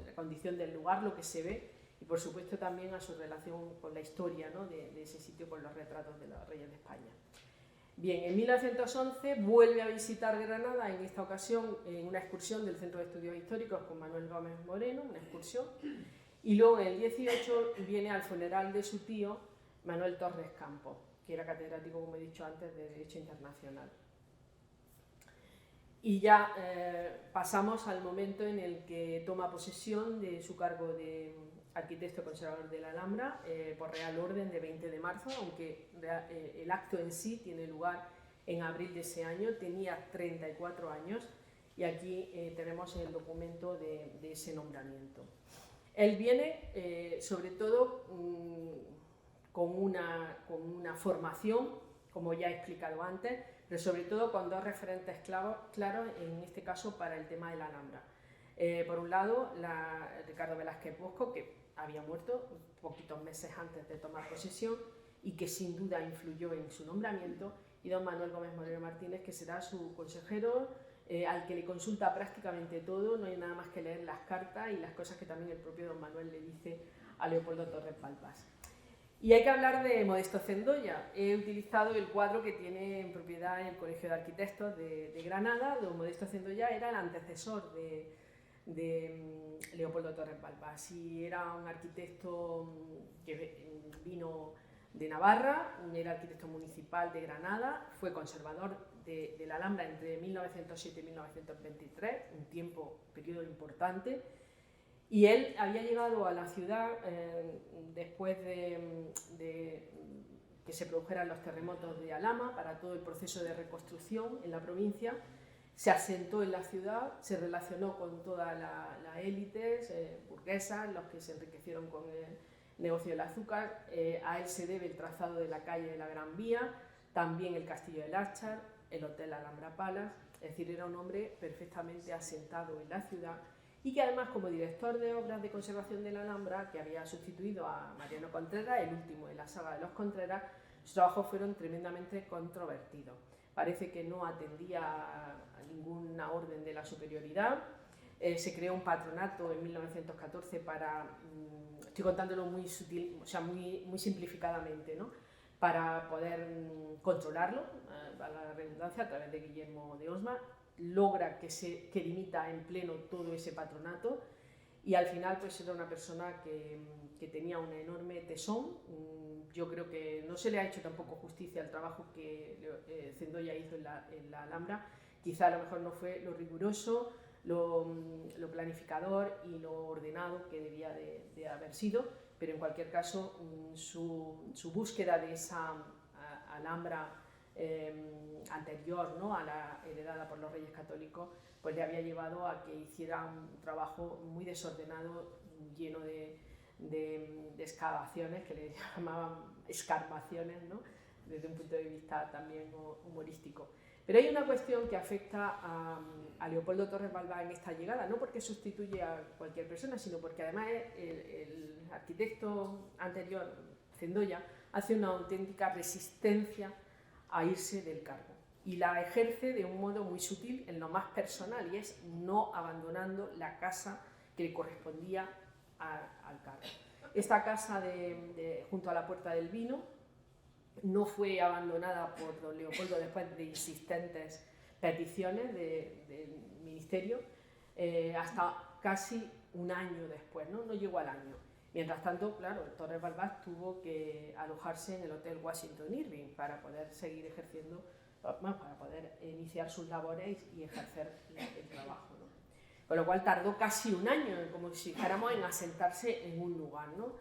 la condición del lugar, lo que se ve, y por supuesto también a su relación con la historia, ¿no?, de ese sitio, con los retratos de los reyes de España. Bien, en 1911 vuelve a visitar Granada, en esta ocasión en una excursión del Centro de Estudios Históricos con Manuel Gómez Moreno, una excursión, Y luego en el 18 viene al funeral de su tío, Manuel Torres Campos, que era catedrático, como he dicho antes, de Derecho Internacional. Y ya pasamos al momento en el que toma posesión de su cargo de arquitecto conservador de la Alhambra por Real Orden de 20 de marzo, aunque el acto en sí tiene lugar en abril de ese año. Tenía 34 años y aquí tenemos el documento de ese nombramiento. Él viene sobre todo con una formación, como ya he explicado antes, pero sobre todo con dos referentes claros, en este caso para el tema de la Alhambra. Por un lado, Ricardo Velázquez Bosco, que había muerto poquitos meses antes de tomar posesión y que sin duda influyó en su nombramiento, y don Manuel Gómez Moreno Martínez, que será su consejero, al que le consulta prácticamente todo, no hay nada más que leer las cartas y las cosas que también el propio don Manuel le dice a Leopoldo Torres Balbás. Y hay que hablar de Modesto Cendoya. He utilizado el cuadro que tiene en propiedad el Colegio de Arquitectos de Granada. Don Modesto Cendoya era el antecesor de Leopoldo Torres Balbás y era un arquitecto que vino de Navarra, era arquitecto municipal de Granada, fue conservador de la Alhambra entre 1907 y 1923, un periodo importante, y él había llegado a la ciudad después de que se produjeran los terremotos de Alhama para todo el proceso de reconstrucción en la provincia. Se asentó en la ciudad, se relacionó con toda la élite burguesa, los que se enriquecieron con el negocio del azúcar. A él se debe el trazado de la calle de la Gran Vía, también el Castillo del Árchar, el Hotel Alhambra Palace. Es decir, era un hombre perfectamente asentado en la ciudad y que además, como director de obras de conservación de la Alhambra, que había sustituido a Mariano Contreras, el último de la saga de los Contreras, sus trabajos fueron tremendamente controvertidos. Parece que no atendía a ninguna orden de la superioridad. Se creó un patronato en 1914 para, estoy contándolo muy sutil, o sea, muy simplificadamente, ¿no?, para poder controlarlo, a la redundancia, a través de Guillermo de Osma. Logra que dimita en pleno todo ese patronato y al final pues era una persona que tenía un enorme tesón. Yo creo que no se le ha hecho tampoco justicia al trabajo que Cendoya hizo en la Alhambra. Quizá a lo mejor no fue lo riguroso, lo planificador y lo ordenado que debía de haber sido, pero en cualquier caso su búsqueda de esa Alhambra anterior, ¿no?, a la heredada por los Reyes Católicos, pues le había llevado a que hiciera un trabajo muy desordenado, lleno de excavaciones, que le llamaban escarpaciones, ¿no?, desde un punto de vista también humorístico. Pero hay una cuestión que afecta a Leopoldo Torres Balbás en esta llegada, no porque sustituye a cualquier persona, sino porque además el arquitecto anterior, Cendoya, hace una auténtica resistencia a irse del cargo y la ejerce de un modo muy sutil en lo más personal, y es no abandonando la casa que le correspondía al cargo. Esta casa junto a la Puerta del Vino no fue abandonada por don Leopoldo después de insistentes peticiones del ministerio, hasta casi un año después, no llegó al año. Mientras tanto, claro, Torres Balbás tuvo que alojarse en el Hotel Washington Irving para poder seguir ejerciendo, para poder iniciar sus labores y ejercer el trabajo, ¿no? Con lo cual tardó casi un año, como si dijéramos, en asentarse en un lugar, ¿no?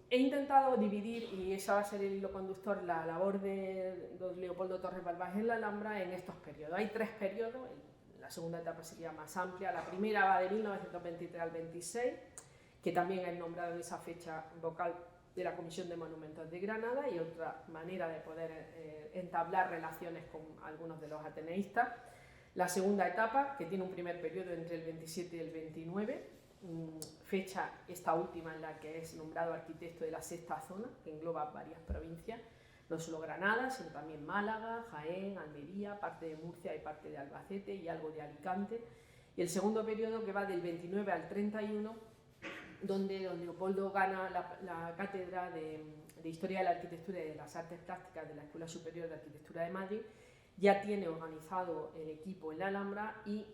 He intentado dividir, y ese va a ser el hilo conductor, la labor de don Leopoldo Torres Balbás en la Alhambra en estos periodos. Hay 3 periodos, la segunda etapa sería más amplia. La primera va de 1923 al 26, que también es nombrado en esa fecha vocal de la Comisión de Monumentos de Granada, y otra manera de poder entablar relaciones con algunos de los ateneístas. La segunda etapa, que tiene un primer periodo entre el 27 y el 29, fecha esta última en la que es nombrado arquitecto de la sexta zona, que engloba varias provincias, no solo Granada, sino también Málaga, Jaén, Almería, parte de Murcia y parte de Albacete y algo de Alicante. Y el segundo periodo, que va del 29 al 31, donde don Leopoldo gana la cátedra de Historia de la Arquitectura y de las Artes Plásticas de la Escuela Superior de Arquitectura de Madrid. Ya tiene organizado el equipo en la Alhambra y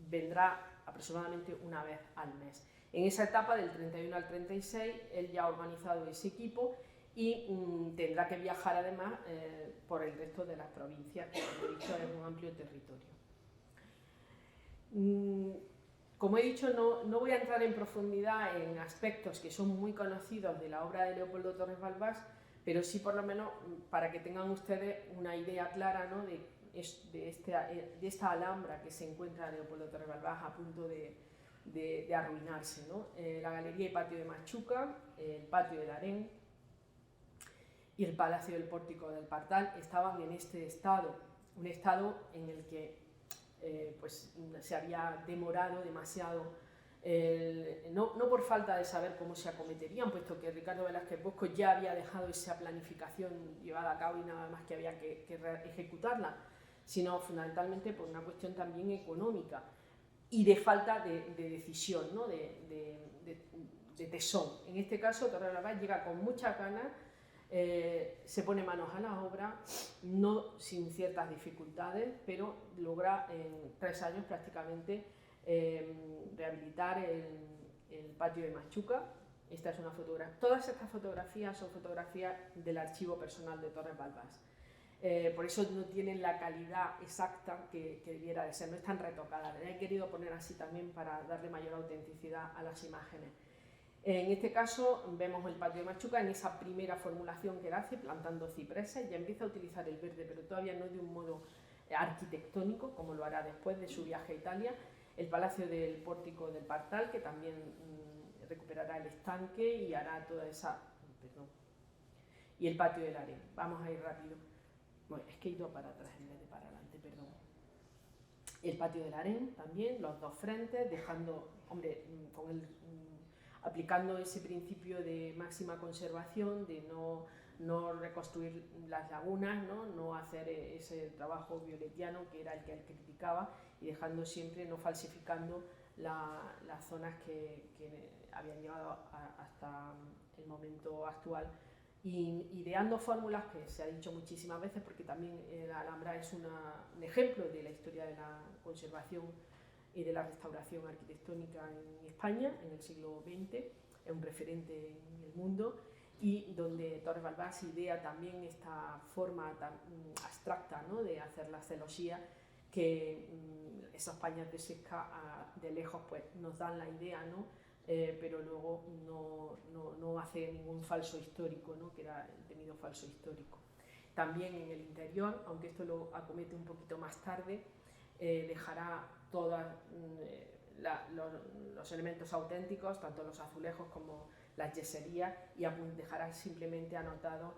vendrá aproximadamente una vez al mes. En esa etapa, del 31 al 36, él ya ha organizado ese equipo y tendrá que viajar además por el resto de las provincias, que como he dicho es un amplio territorio. Como he dicho, no voy a entrar en profundidad en aspectos que son muy conocidos de la obra de Leopoldo Torres Balbás, pero sí por lo menos para que tengan ustedes una idea clara, ¿no?, de esta Alhambra que se encuentra Leopoldo Torres Balbás a punto de arruinarse, ¿no? La Galería y Patio de Machuca, el Patio del Harén y el Palacio del Pórtico del Partal estaban en este estado, un estado en el que pues se había demorado demasiado, no por falta de saber cómo se acometerían, puesto que Ricardo Velázquez Bosco ya había dejado esa planificación llevada a cabo y nada más que había que ejecutarla, sino fundamentalmente por una cuestión también económica y de falta de decisión, ¿no?, de tesón. En este caso, Torres Balbás llega con muchas ganas, se pone manos a la obra, no sin ciertas dificultades, pero logra en 3 años prácticamente rehabilitar el Patio de Machuca. Esta es una fotografía. Todas estas fotografías son fotografías del archivo personal de Torres Balbás. Por eso no tienen la calidad exacta que debiera de ser, no están retocadas. He querido poner así también para darle mayor autenticidad a las imágenes. En este caso vemos el Patio de Machuca en esa primera formulación que él hace, plantando cipreses, ya empieza a utilizar el verde, pero todavía no de un modo arquitectónico, como lo hará después de su viaje a Italia. El Palacio del Pórtico del Partal, que también recuperará el estanque y hará toda esa... Perdón. Y el Patio del Harén. Vamos a ir rápido. Bueno, es que he ido para atrás en vez de para adelante, perdón. El Patio del Harén también, los 2 frentes, dejando, hombre, aplicando ese principio de máxima conservación, de no reconstruir las lagunas, no hacer ese trabajo violetiano que era el que él criticaba, y dejando siempre, no falsificando las zonas que habían llegado hasta el momento actual, y ideando fórmulas que se ha dicho muchísimas veces, porque también la Alhambra es un ejemplo de la historia de la conservación y de la restauración arquitectónica en España en el siglo XX, es un referente en el mundo, y donde Torres Balbás idea también esta forma tan abstracta, ¿no?, de hacer la celosía, que esos paños de Sesca de lejos pues nos dan la idea, ¿no?, pero luego no hace ningún falso histórico, ¿no?, que era el temido falso histórico. También en el interior, aunque esto lo acomete un poquito más tarde, dejará todos los elementos auténticos, tanto los azulejos como las yeserías, y dejará simplemente anotados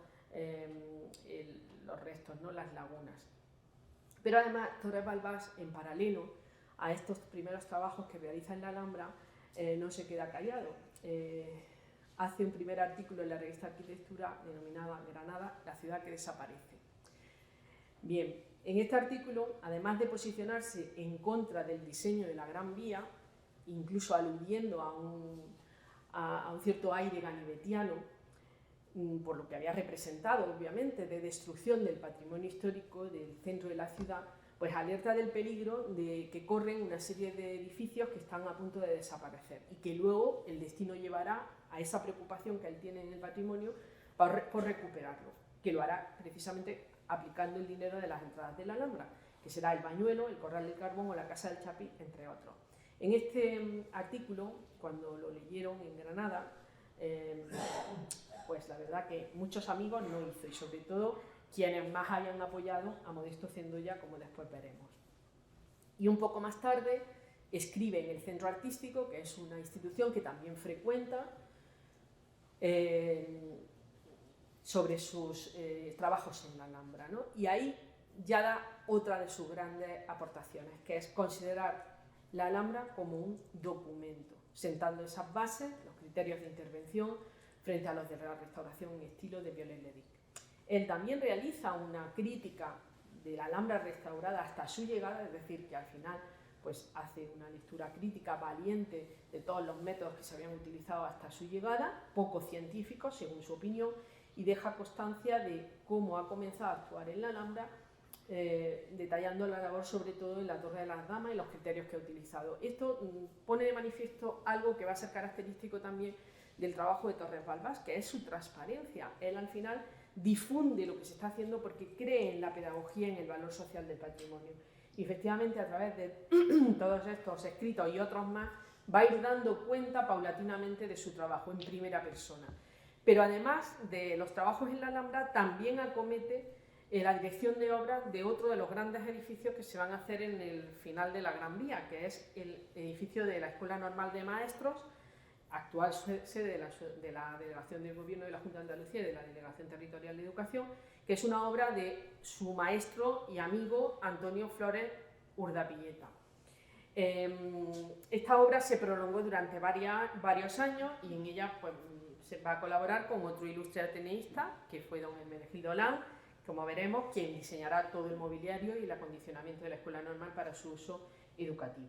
los restos, ¿no?, las lagunas. Pero además Torres Balbás, en paralelo a estos primeros trabajos que realiza en la Alhambra, no se queda callado. Hace un primer artículo en la revista Arquitectura denominada Granada, la ciudad que desaparece. Bien, en este artículo, además de posicionarse en contra del diseño de la Gran Vía, incluso aludiendo a un cierto aire ganivetiano, por lo que había representado, obviamente, de destrucción del patrimonio histórico del centro de la ciudad, pues alerta del peligro de que corren una serie de edificios que están a punto de desaparecer y que luego el destino llevará a esa preocupación que él tiene en el patrimonio por recuperarlo, que lo hará precisamente aplicando el dinero de las entradas de la Alhambra, que será el Bañuelo, el Corral del Carbón o la Casa del Chapí, entre otros. En este artículo, cuando lo leyeron en Granada, pues la verdad que muchos amigos no hizo, y sobre todo quienes más habían apoyado a Modesto Cendoya, como después veremos. Y un poco más tarde escribe en el Centro Artístico, que es una institución que también frecuenta, sobre sus trabajos en la Alhambra, ¿no? Y ahí ya da otra de sus grandes aportaciones, que es considerar la Alhambra como un documento, sentando esas bases, los criterios de intervención, frente a los de la restauración en estilo de Viollet-le-Duc. Él también realiza una crítica de la Alhambra restaurada hasta su llegada, es decir, que al final pues, hace una lectura crítica valiente de todos los métodos que se habían utilizado hasta su llegada, poco científicos, según su opinión, y deja constancia de cómo ha comenzado a actuar en la Alhambra detallando la labor sobre todo en la Torre de las Damas y los criterios que ha utilizado. Esto pone de manifiesto algo que va a ser característico también del trabajo de Torres Balbás, que es su transparencia. Él al final difunde lo que se está haciendo porque cree en la pedagogía y en el valor social del patrimonio. Y efectivamente, a través de todos estos escritos y otros más, va a ir dando cuenta paulatinamente de su trabajo en primera persona. Pero además de los trabajos en la Alhambra, también acomete la dirección de obras de otro de los grandes edificios que se van a hacer en el final de la Gran Vía, que es el edificio de la Escuela Normal de Maestros, actual sede de la Delegación de Gobierno de la Junta de Andalucía y de la Delegación Territorial de Educación, que es una obra de su maestro y amigo Antonio Flores Urdapilleta. Esta obra se prolongó durante varios años y en ella pues, se va a colaborar con otro ilustre ateneísta, que fue don Hermenegildo Lang, como veremos, quien diseñará todo el mobiliario y el acondicionamiento de la Escuela Normal para su uso educativo.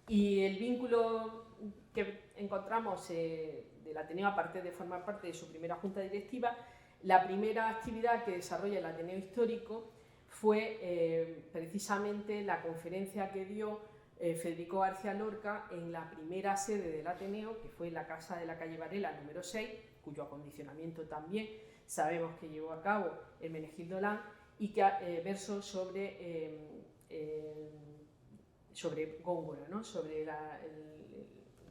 Y el vínculo que encontramos del Ateneo, aparte de formar parte de su primera junta directiva, la primera actividad que desarrolla el Ateneo Histórico fue precisamente la conferencia que dio Federico García Lorca en la primera sede del Ateneo, que fue la Casa de la Calle Varela número 6, cuyo acondicionamiento también sabemos que llevó a cabo Hermenegildo Lang, y que versó sobre Góngora, ¿no? Sobre la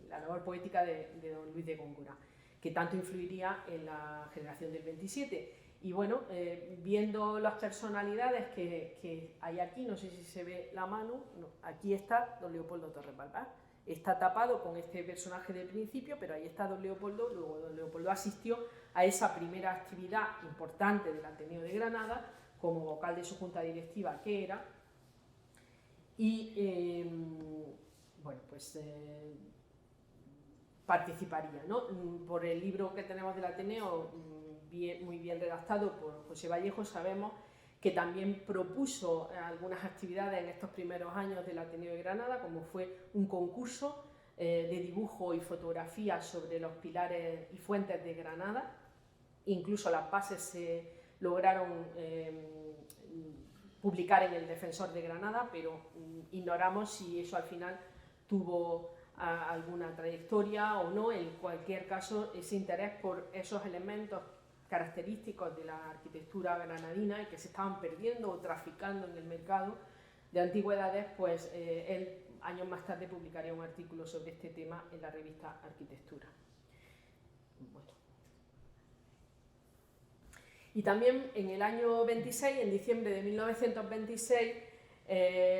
labor poética de don Luis de Góngora, que tanto influiría en la generación del 27. Y bueno, viendo las personalidades que hay aquí, no sé si se ve la mano, no, aquí está don Leopoldo Torres Balbás. Está tapado con este personaje del principio, pero ahí está don Leopoldo. Luego don Leopoldo asistió a esa primera actividad importante del Ateneo de Granada, como vocal de su junta directiva que era, y bueno, pues participaría, ¿no? Por el libro que tenemos del Ateneo, muy bien redactado por José Vallejo, sabemos que también propuso algunas actividades en estos primeros años del Ateneo de Granada, como fue un concurso de dibujo y fotografía sobre los pilares y fuentes de Granada. Incluso las bases se lograron publicar en el Defensor de Granada, pero ignoramos si eso al final tuvo alguna trayectoria o no. En cualquier caso, ese interés por esos elementos característicos de la arquitectura granadina y que se estaban perdiendo o traficando en el mercado de antigüedades, pues él años más tarde publicaría un artículo sobre este tema en la revista Arquitectura. Bueno. Y también en el año 26, en diciembre de 1926,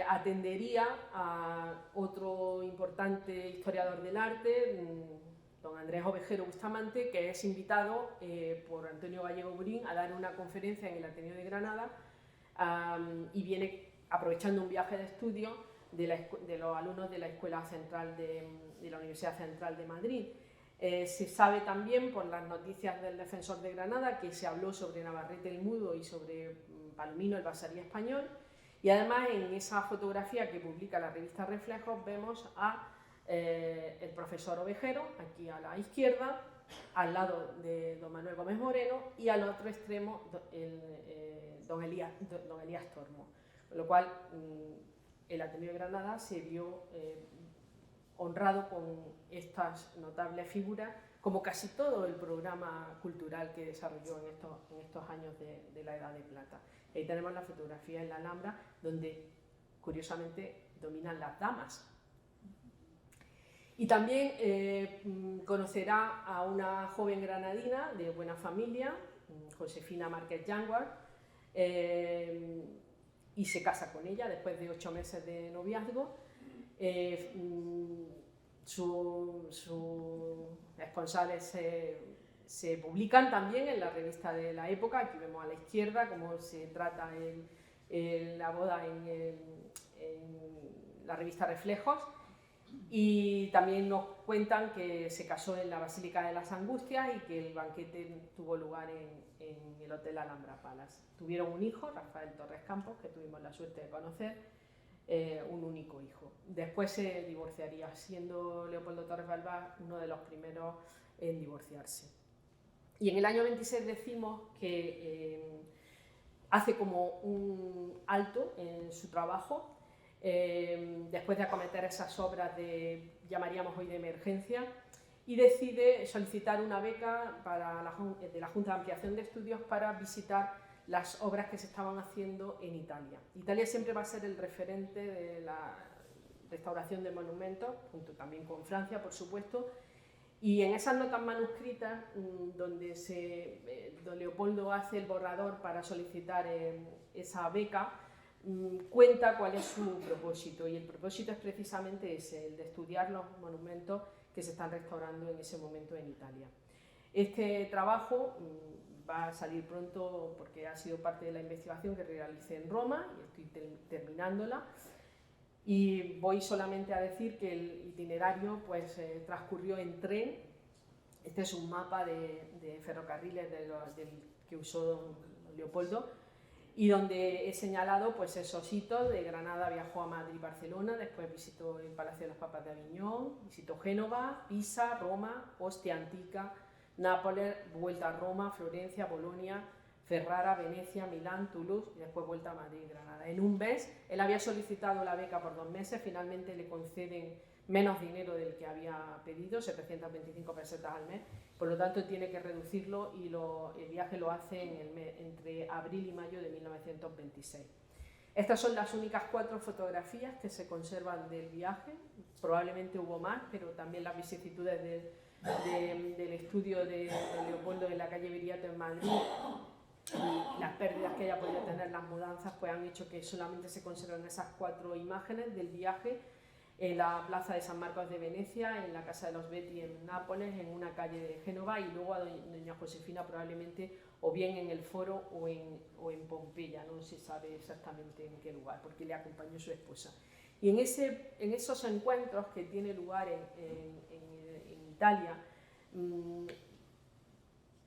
atendería a otro importante historiador del arte, don Andrés Ovejero Bustamante, que es invitado por Antonio Gallego Burín a dar una conferencia en el Ateneo de Granada, y viene aprovechando un viaje de estudio de los alumnos de la Escuela Central de la Universidad Central de Madrid. Se sabe también por las noticias del Defensor de Granada que se habló sobre Navarrete el Mudo y sobre Palomino el Basarí español, y además en esa fotografía que publica la revista Reflejos vemos a el profesor Ovejero, aquí a la izquierda, al lado de don Manuel Gómez Moreno, y al otro extremo don Elías Tormo, con lo cual el Ateneo de Granada se vio honrado con estas notables figuras, como casi todo el programa cultural que desarrolló en estos años de la Edad de Plata. Ahí tenemos la fotografía en la Alhambra, donde curiosamente dominan las damas. Y también conocerá a una joven granadina de buena familia, Josefina Márquez Yanguar, y se casa con ella después de 8 meses de noviazgo. Sus responsables se publican también en la revista de la época. Aquí vemos a la izquierda cómo se trata la boda en la revista Reflejos, y también nos cuentan que se casó en la Basílica de las Angustias y que el banquete tuvo lugar en el Hotel Alhambra Palace. Tuvieron un hijo, Rafael Torres Campos, que tuvimos la suerte de conocer, un único hijo. Después se divorciaría, siendo Leopoldo Torres Balbás uno de los primeros en divorciarse. Y en el año 26 decimos que hace como un alto en su trabajo, después de acometer esas obras llamaríamos hoy de emergencia, y decide solicitar una beca de la Junta de Ampliación de Estudios para visitar las obras que se estaban haciendo en Italia. Italia siempre va a ser el referente de la restauración de monumentos, junto también con Francia, por supuesto, y en esas notas manuscritas, donde don Leopoldo hace el borrador para solicitar esa beca, cuenta cuál es su propósito, y el propósito es precisamente ese, el de estudiar los monumentos que se están restaurando en ese momento en Italia. Este trabajo va a salir pronto porque ha sido parte de la investigación que realicé en Roma y estoy terminándola. Y voy solamente a decir que el itinerario pues, transcurrió en tren. Este es un mapa de ferrocarriles que usó don Leopoldo, y donde he señalado pues, esos hitos. De Granada viajó a Madrid y Barcelona, después visitó el Palacio de los Papas de Aviñón, visitó Génova, Pisa, Roma, Ostia Antica, Nápoles, vuelta a Roma, Florencia, Bolonia, Ferrara, Venecia, Milán, Toulouse y después vuelta a Madrid y Granada. En un mes, él había solicitado la beca por 2 meses, finalmente le conceden menos dinero del que había pedido, 725 pesetas al mes, por lo tanto tiene que reducirlo, y el viaje lo hace entre abril y mayo de 1926. Estas son las únicas 4 fotografías que se conservan del viaje, probablemente hubo más, pero también las vicisitudes del estudio de Leopoldo en la calle Viriato en Madrid y las pérdidas que haya podido tener las mudanzas, pues han hecho que solamente se conserven esas 4 imágenes del viaje en la plaza de San Marcos de Venecia, en la casa de los Betti en Nápoles, en una calle de Génova, y luego a doña Josefina probablemente o bien en el Foro o en Pompeya, no se sabe exactamente en qué lugar, porque le acompañó su esposa. Y en esos encuentros que tiene lugar en Italia,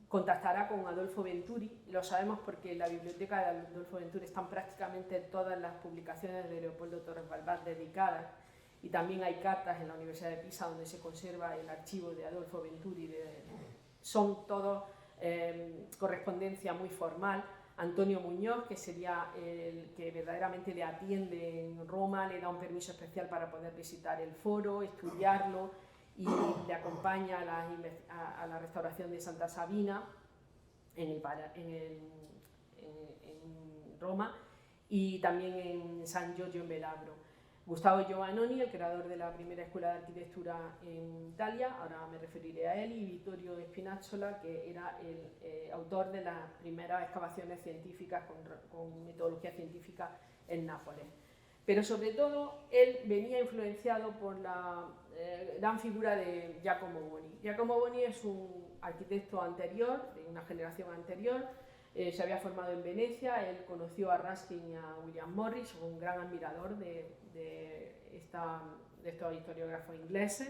contactará con Adolfo Venturi. Lo sabemos porque en la biblioteca de Adolfo Venturi están prácticamente todas las publicaciones de Leopoldo Torres Balbás dedicadas, y también hay cartas en la Universidad de Pisa donde se conserva el archivo de Adolfo Venturi. Son todo correspondencia muy formal. Antonio Muñoz, que sería el que verdaderamente le atiende en Roma, le da un permiso especial para poder visitar el foro, estudiarlo, y le acompaña a la restauración de Santa Sabina en Roma, y también en San Giorgio en Velabro. Gustavo Giovannoni, el creador de la primera escuela de arquitectura en Italia, ahora me referiré a él, y Vittorio Spinazzola, que era el autor de las primeras excavaciones científicas con metodología científica en Nápoles. Pero sobre todo, él venía influenciado por la gran figura de Giacomo Boni. Giacomo Boni es un arquitecto anterior, de una generación anterior, se había formado en Venecia, él conoció a Ruskin y a William Morris, un gran admirador de estos historiógrafos ingleses,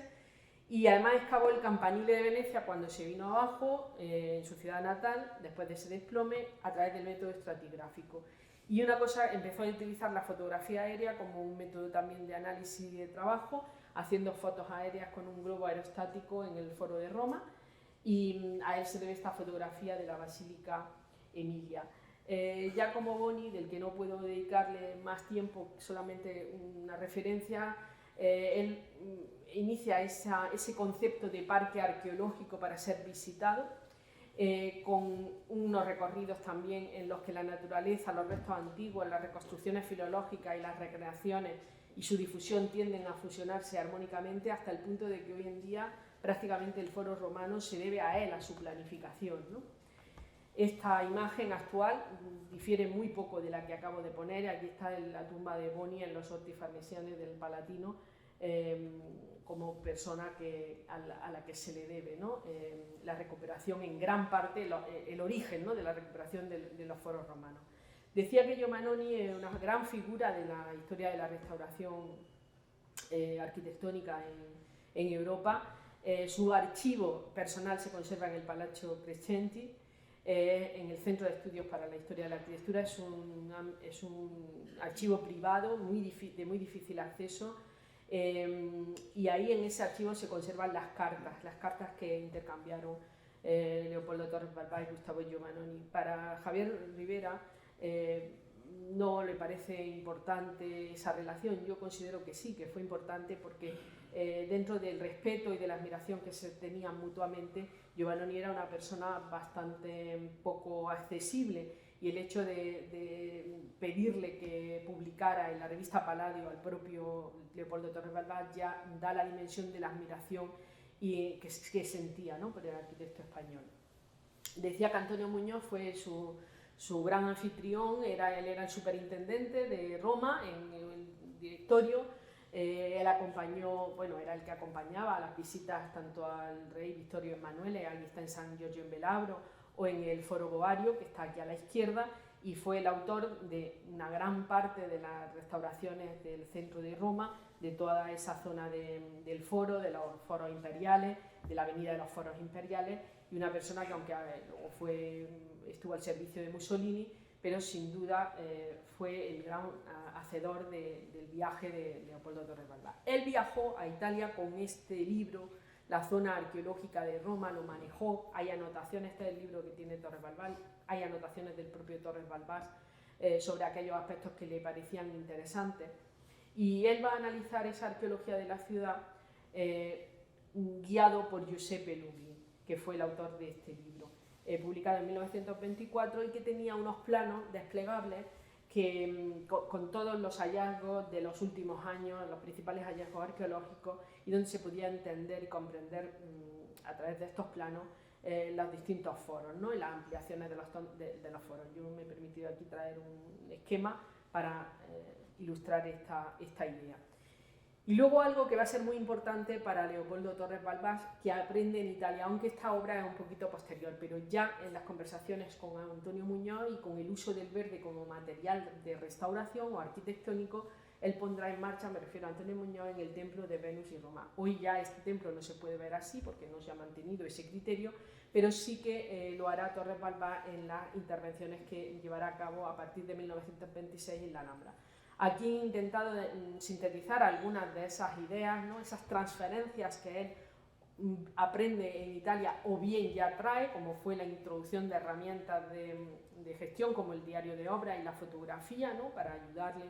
y además excavó el campanile de Venecia cuando se vino abajo, en su ciudad natal, después de ese desplome, a través del método estratigráfico. Y una cosa, empezó a utilizar la fotografía aérea como un método también de análisis y de trabajo, haciendo fotos aéreas con un globo aerostático en el Foro de Roma, y a él se debe esta fotografía de la Basílica Emilia. Giacomo Boni, del que no puedo dedicarle más tiempo, solamente una referencia, él inicia ese concepto de parque arqueológico para ser visitado, con unos recorridos también en los que la naturaleza, los restos antiguos, las reconstrucciones filológicas y las recreaciones y su difusión tienden a fusionarse armónicamente, hasta el punto de que hoy en día prácticamente el Foro Romano se debe a él, a su planificación, ¿no? Esta imagen actual difiere muy poco de la que acabo de poner. Aquí está la tumba de Boni en los Orti Farnesiani del Palatino, como persona a la que se le debe, ¿no? La recuperación, en gran parte, el origen, ¿no?, de la recuperación de los foros romanos. Decía que Giovannoni es una gran figura de la historia de la restauración arquitectónica en Europa. Su archivo personal se conserva en el Palazzo Crescenti, en el Centro de Estudios para la Historia de la Arquitectura. Es un archivo privado de muy difícil acceso, y ahí en ese archivo se conservan las cartas que intercambiaron Leopoldo Torres Balbás y Gustavo Giovannoni. Para Javier Rivera, no le parece importante esa relación. Yo considero que sí, que fue importante porque dentro del respeto y de la admiración que se tenían mutuamente, Giovannoni era una persona bastante poco accesible, y el hecho de pedirle que publicara en la revista Palladio al propio Leopoldo Torres Balbás ya da la dimensión de la admiración que sentía, ¿no?, por el arquitecto español. Decía que Antonio Muñoz fue su gran anfitrión, él era el superintendente de Roma, en el directorio. Él acompañó, bueno, era el que acompañaba a las visitas tanto al rey Vittorio Emanuele, que está en San Giorgio en Velabro, o en el Foro Boario, que está aquí a la izquierda, y fue el autor de una gran parte de las restauraciones del centro de Roma, de toda esa zona del foro, de los foros imperiales, de la avenida de los foros imperiales, y una persona que, aunque estuvo al servicio de Mussolini, pero sin duda fue el gran hacedor del viaje de Leopoldo Torres Balbás. Él viajó a Italia con este libro, la zona arqueológica de Roma, lo manejó. Hay anotaciones, este es el libro que tiene Torres Balbás, hay anotaciones del propio Torres Balbás sobre aquellos aspectos que le parecían interesantes. Y él va a analizar esa arqueología de la ciudad guiado por Giuseppe Lugli, que fue el autor de este libro, publicado en 1924, y que tenía unos planos desplegables que, con todos los hallazgos de los últimos años, los principales hallazgos arqueológicos, y donde se podía entender y comprender a través de estos planos los distintos foros, ¿no?, y las ampliaciones de los foros. Yo me he permitido aquí traer un esquema para ilustrar esta idea. Y luego algo que va a ser muy importante para Leopoldo Torres Balbás, que aprende en Italia, aunque esta obra es un poquito posterior, pero ya en las conversaciones con Antonio Muñoz y con el uso del verde como material de restauración o arquitectónico, él pondrá en marcha, me refiero a Antonio Muñoz, en el templo de Venus y Roma. Hoy ya este templo no se puede ver así porque no se ha mantenido ese criterio, pero sí que lo hará Torres Balbás en las intervenciones que llevará a cabo a partir de 1926 en la Alhambra. Aquí he intentado sintetizar algunas de esas ideas, ¿no?, esas transferencias que él aprende en Italia o bien ya trae, como fue la introducción de herramientas de gestión como el diario de obra y la fotografía, ¿no?, para ayudarle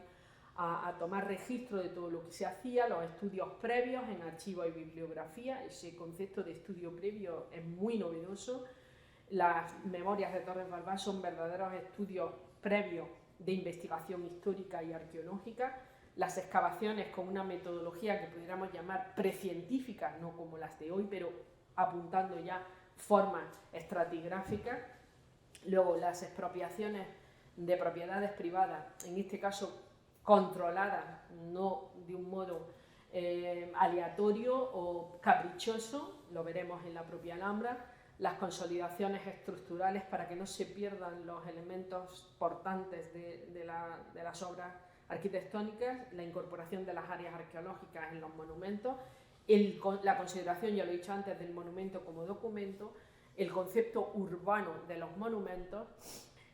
a tomar registro de todo lo que se hacía, los estudios previos en archivo y bibliografía. Ese concepto de estudio previo es muy novedoso. Las memorias de Torres Balbás son verdaderos estudios previos de investigación histórica y arqueológica. Las excavaciones con una metodología que pudiéramos llamar precientífica, no como las de hoy, pero apuntando ya formas estratigráficas. Luego las expropiaciones de propiedades privadas, en este caso controladas, no de un modo aleatorio o caprichoso, lo veremos en la propia Alhambra. Las consolidaciones estructurales para que no se pierdan los elementos portantes de las obras arquitectónicas, la incorporación de las áreas arqueológicas en los monumentos, la consideración, ya lo he dicho antes, del monumento como documento, el concepto urbano de los monumentos,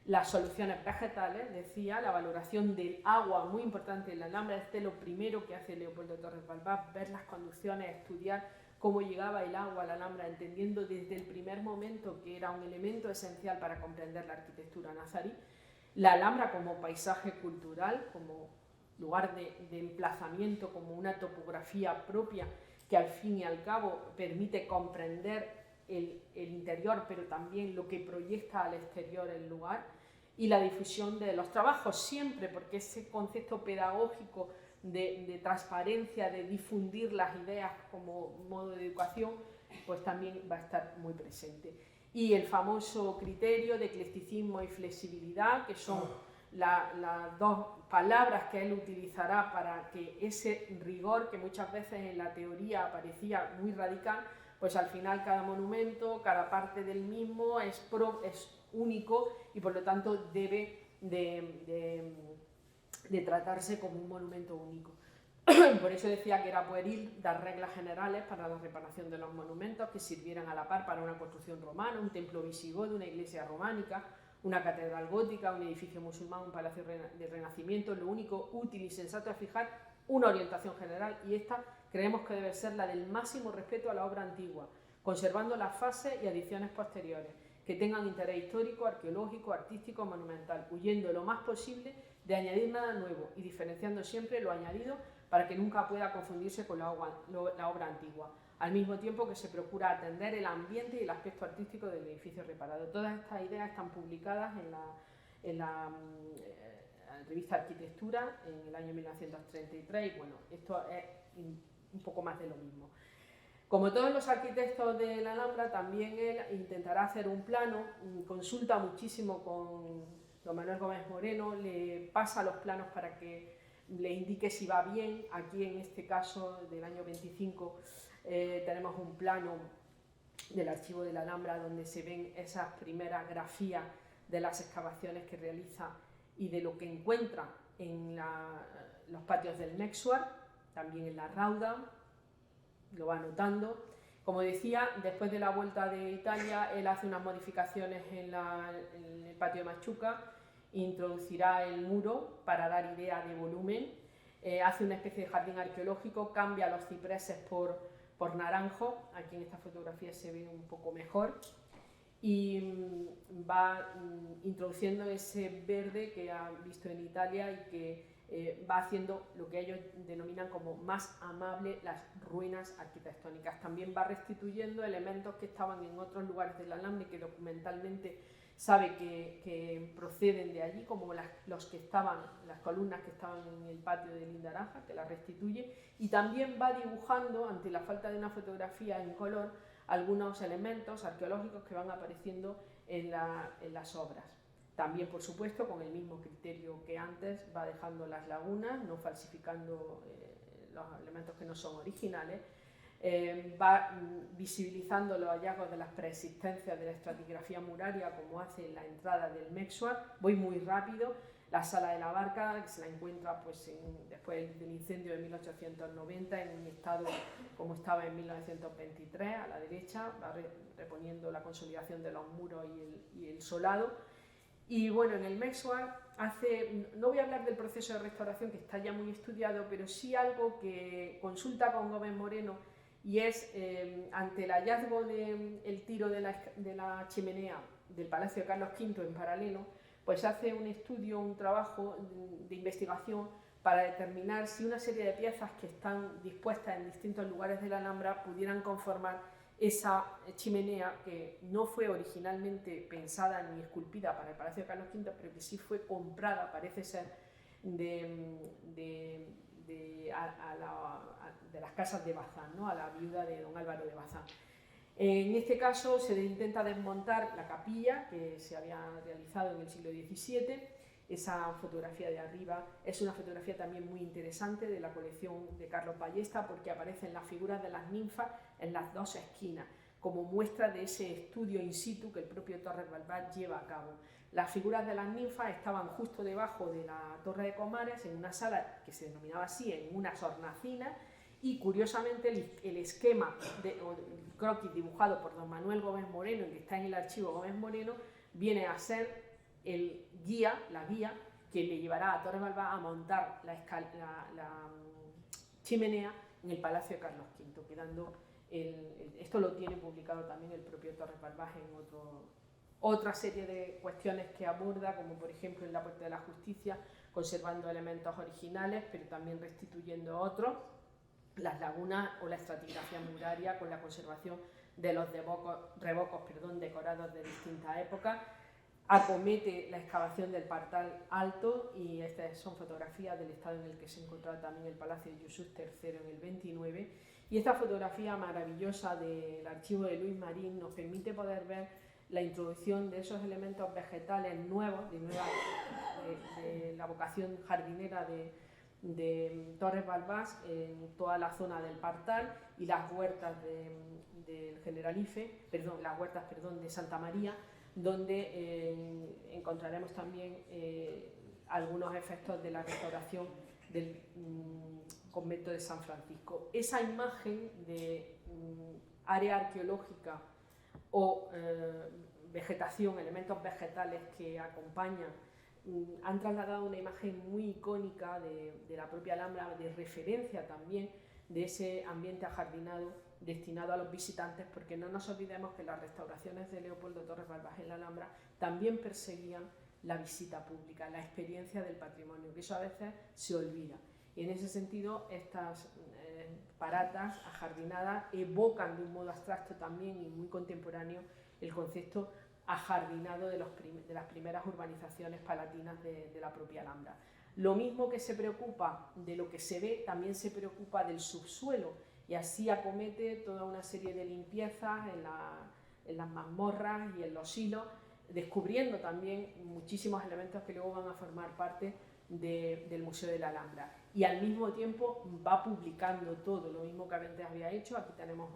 las soluciones vegetales, decía, la valoración del agua, muy importante en la Alhambra. Este es lo primero que hace Leopoldo Torres Balbás, ver las conducciones, estudiar cómo llegaba el agua a la Alhambra, entendiendo desde el primer momento que era un elemento esencial para comprender la arquitectura nazarí. La Alhambra como paisaje cultural, como lugar de emplazamiento, como una topografía propia que al fin y al cabo permite comprender el interior, pero también lo que proyecta al exterior el lugar. Y la difusión de los trabajos siempre, porque ese concepto pedagógico de transparencia, de difundir las ideas como modo de educación, pues también va a estar muy presente. Y el famoso criterio de eclecticismo y flexibilidad, que son las dos palabras que él utilizará para que ese rigor, que muchas veces en la teoría parecía muy radical, pues al final cada monumento, cada parte del mismo es único y por lo tanto debe de tratarse como un monumento único. Por eso decía que era pueril dar reglas generales para la reparación de los monumentos que sirvieran a la par para una construcción romana, un templo visigodo, una iglesia románica, una catedral gótica, un edificio musulmán, un palacio de renacimiento. Lo único útil y sensato es fijar una orientación general, y esta creemos que debe ser la del máximo respeto a la obra antigua, conservando las fases y adiciones posteriores, que tengan interés histórico, arqueológico, artístico, monumental, huyendo lo más posible de añadir nada nuevo y diferenciando siempre lo añadido para que nunca pueda confundirse con la obra antigua, al mismo tiempo que se procura atender el ambiente y el aspecto artístico del edificio reparado. Todas estas ideas están publicadas en la revista Arquitectura en el año 1933 y bueno, esto es un poco más de lo mismo. Como todos los arquitectos de la Alhambra, también él intentará hacer un plano, consulta muchísimo con don Manuel Gómez Moreno, le pasa los planos para que le indique si va bien. Aquí en este caso del año 25 tenemos un plano del archivo de la Alhambra donde se ven esas primeras grafías de las excavaciones que realiza y de lo que encuentra en los patios del Mexuar, también en la Rauda, lo va anotando. Como decía, después de la vuelta de Italia, él hace unas modificaciones en el patio de Machuca, introducirá el muro para dar idea de volumen, hace una especie de jardín arqueológico, cambia los cipreses por naranjo, aquí en esta fotografía se ve un poco mejor, y va introduciendo ese verde que ha visto en Italia y que va haciendo lo que ellos denominan como más amable las ruinas arquitectónicas. También va restituyendo elementos que estaban en otros lugares de la Alhambra y que documentalmente sabe que proceden de allí, como las columnas que estaban en el patio de Lindaraja, que las restituye, y también va dibujando, ante la falta de una fotografía en color, algunos elementos arqueológicos que van apareciendo en las obras. También, por supuesto, con el mismo criterio que antes, va dejando las lagunas, no falsificando los elementos que no son originales, va visibilizando los hallazgos de las preexistencias de la estratigrafía muraria, como hace en la entrada del Mexuar. Voy muy rápido. La sala de la barca, que se la encuentra pues, después del incendio de 1890 en un estado como estaba en 1923, a la derecha, va reponiendo la consolidación de los muros y el solado. Y bueno, en el Mexuar no voy a hablar del proceso de restauración, que está ya muy estudiado, pero sí algo que consulta con Gómez Moreno, y es ante el hallazgo del tiro de la chimenea del Palacio de Carlos V en paralelo, pues hace un estudio, un trabajo de investigación para determinar si una serie de piezas que están dispuestas en distintos lugares de la Alhambra pudieran conformar esa chimenea que no fue originalmente pensada ni esculpida para el Palacio de Carlos V, pero que sí fue comprada, parece ser, de las casas de Bazán, ¿no? A la viuda de don Álvaro de Bazán. En este caso se intenta desmontar la capilla que se había realizado en el siglo XVII. Esa fotografía de arriba es una fotografía también muy interesante de la colección de Carlos Ballesta, porque aparecen las figuras de las ninfas en las dos esquinas, como muestra de ese estudio in situ que el propio Torres Balbás lleva a cabo. Las figuras de las ninfas estaban justo debajo de la Torre de Comares, en una sala que se denominaba así, en unas hornacinas, y curiosamente el esquema o el croquis dibujado por don Manuel Gómez Moreno, que está en el archivo Gómez Moreno, viene a ser la guía que le llevará a Torres Balbás a montar la chimenea en el Palacio de Carlos V, quedando esto lo tiene publicado también el propio Torres Balbás en otra serie de cuestiones que aborda, como por ejemplo en la Puerta de la Justicia, conservando elementos originales, pero también restituyendo otros, las lagunas o la estratigrafía muraria con la conservación de los revocos decorados de distintas épocas. Acomete la excavación del Partal Alto, y estas son fotografías del estado en el que se encontraba también el Palacio de Yusuf III en el 29, y esta fotografía maravillosa del archivo de Luis Marín nos permite poder ver la introducción de esos elementos vegetales nuevos, de la vocación jardinera de Torres Balbás en toda la zona del Partal, y las huertas del Generalife, las huertas de Santa María, donde encontraremos también algunos efectos de la restauración del convento de San Francisco. Esa imagen de área arqueológica o vegetación, elementos vegetales que acompañan, han trasladado una imagen muy icónica de la propia Alhambra, de referencia también de ese ambiente ajardinado destinado a los visitantes, porque no nos olvidemos que las restauraciones de Leopoldo Torres Balbás en la Alhambra también perseguían la visita pública, la experiencia del patrimonio, que eso a veces se olvida. Y en ese sentido, estas paratas ajardinadas evocan de un modo abstracto también y muy contemporáneo el concepto ajardinado de las primeras urbanizaciones palatinas de la propia Alhambra. Lo mismo que se preocupa de lo que se ve, también se preocupa del subsuelo, y así acomete toda una serie de limpiezas en las mazmorras y en los silos, descubriendo también muchísimos elementos que luego van a formar parte del Museo de la Alhambra. Y al mismo tiempo va publicando todo, lo mismo que antes había hecho. Aquí tenemos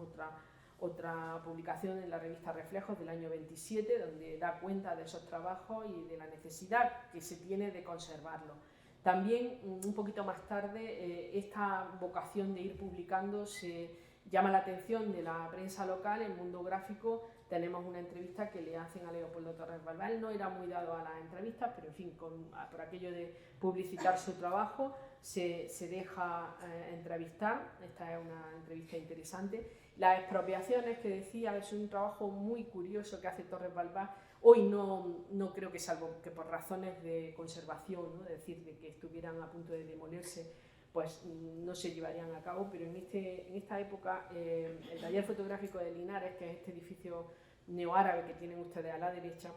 otra publicación en la revista Reflejos del año 27, donde da cuenta de esos trabajos y de la necesidad que se tiene de conservarlo. También, un poquito más tarde, esta vocación de ir publicando se llama la atención de la prensa local. En Mundo Gráfico tenemos una entrevista que le hacen a Leopoldo Torres Balbás. Él no era muy dado a las entrevistas, pero en fin, por aquello de publicitar su trabajo, se deja entrevistar. Esta es una entrevista interesante. Las expropiaciones que decía, es un trabajo muy curioso que hace Torres Balbás. Hoy no creo que, salvo que por razones de conservación, ¿no? Es decir, de que estuvieran a punto de demolerse, pues no se llevarían a cabo, pero en esta época el taller fotográfico de Linares, que es este edificio neoárabe que tienen ustedes a la derecha,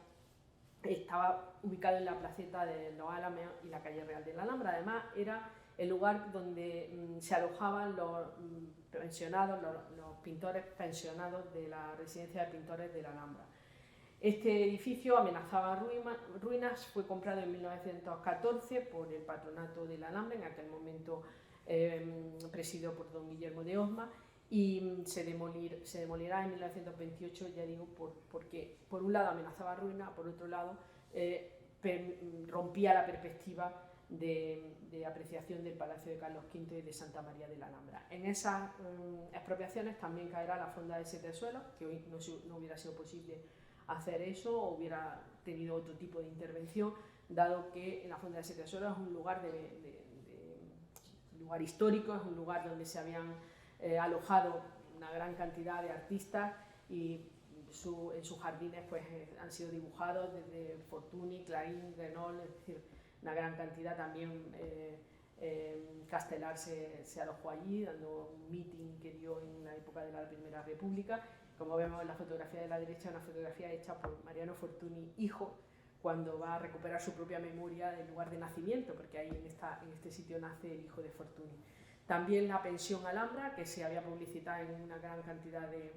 estaba ubicado en la placeta de los Álamos y la calle Real de la Alhambra. Además, era el lugar donde se alojaban los pensionados, los pintores pensionados de la residencia de pintores de la Alhambra. Este edificio amenazaba ruinas, fue comprado en 1914 por el Patronato de la Alhambra, en aquel momento presidido por don Guillermo de Osma, y se demolirá en 1928, ya digo, porque por un lado amenazaba ruina, por otro lado rompía la perspectiva de apreciación del Palacio de Carlos V y de Santa María de la Alhambra. En esas expropiaciones también caerá la Fonda de Siete Suelos, que hoy no hubiera sido posible hacer eso, o hubiera tenido otro tipo de intervención, dado que en la Fonda de Siete Suelos es un lugar, lugar histórico, es un lugar donde se habían alojado una gran cantidad de artistas, y en sus jardines pues, han sido dibujados desde Fortuny, Clarín, Renault, es decir, una gran cantidad. También Castelar se alojó allí, dando un meeting que dio en la época de la Primera República. Como vemos en la fotografía de la derecha, una fotografía hecha por Mariano Fortuny, hijo, cuando va a recuperar su propia memoria del lugar de nacimiento, porque ahí en este sitio nace el hijo de Fortuny. También la pensión Alhambra, que se había publicitado en una gran cantidad de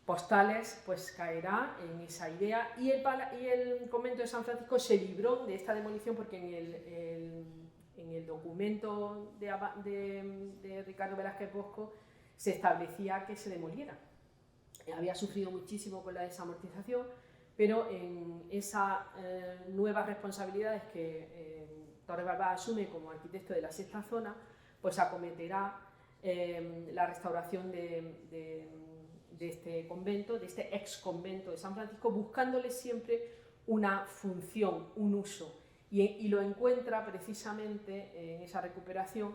postales, pues caerá en esa idea. Y el convento de San Francisco se libró de esta demolición, porque en el documento de Ricardo Velázquez Bosco se establecía que se demoliera. Había sufrido muchísimo con la desamortización, pero en esas nuevas responsabilidades que Torres Balbás asume como arquitecto de la sexta zona, pues acometerá la restauración de este convento, de este ex convento de San Francisco, buscándole siempre una función, un uso, y lo encuentra precisamente en esa recuperación.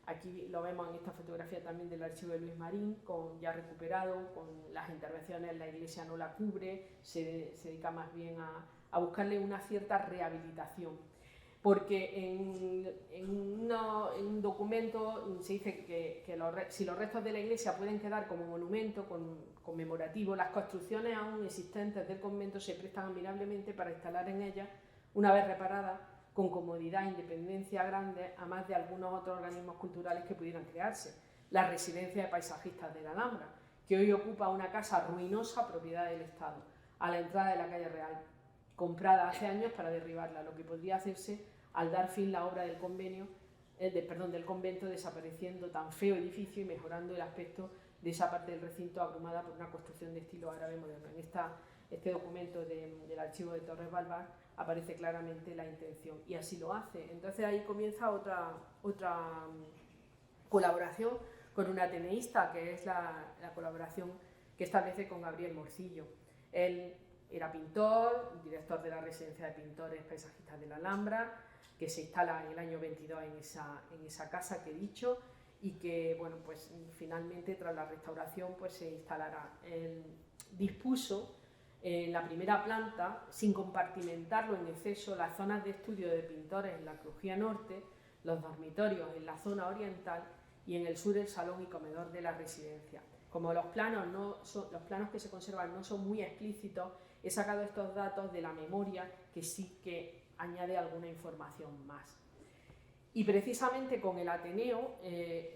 Aquí lo vemos en esta fotografía también del archivo de Luis Marín, ya recuperado, con las intervenciones. La iglesia no la cubre, se dedica más bien a buscarle una cierta rehabilitación. Porque en un documento se dice que si los restos de la iglesia pueden quedar como monumento conmemorativo, las construcciones aún existentes del convento se prestan admirablemente para instalar en ellas, una vez reparadas, con comodidad e independencia grande, a más de algunos otros organismos culturales que pudieran crearse. La residencia de paisajistas de la Alhambra, que hoy ocupa una casa ruinosa propiedad del Estado, a la entrada de la calle Real, comprada hace años para derribarla, lo que podría hacerse al dar fin la obra del del convento, desapareciendo tan feo edificio y mejorando el aspecto de esa parte del recinto abrumada por una construcción de estilo árabe moderno. En este documento del archivo de Torres Balbás aparece claramente la intención, y así lo hace. Entonces ahí comienza otra colaboración con un ateneísta, que es la colaboración que establece con Gabriel Morcillo. Él era pintor, director de la residencia de pintores paisajistas de la Alhambra, que se instala en el año 22 en esa casa que he dicho, y que, bueno, pues finalmente tras la restauración pues se instalará. Él dispuso en la primera planta, sin compartimentarlo en exceso, las zonas de estudio de pintores en la crujía norte, los dormitorios en la zona oriental y en el sur el salón y comedor de la residencia. Como los planos que se conservan no son muy explícitos, he sacado estos datos de la memoria, que sí que añade alguna información más. Y precisamente con el Ateneo,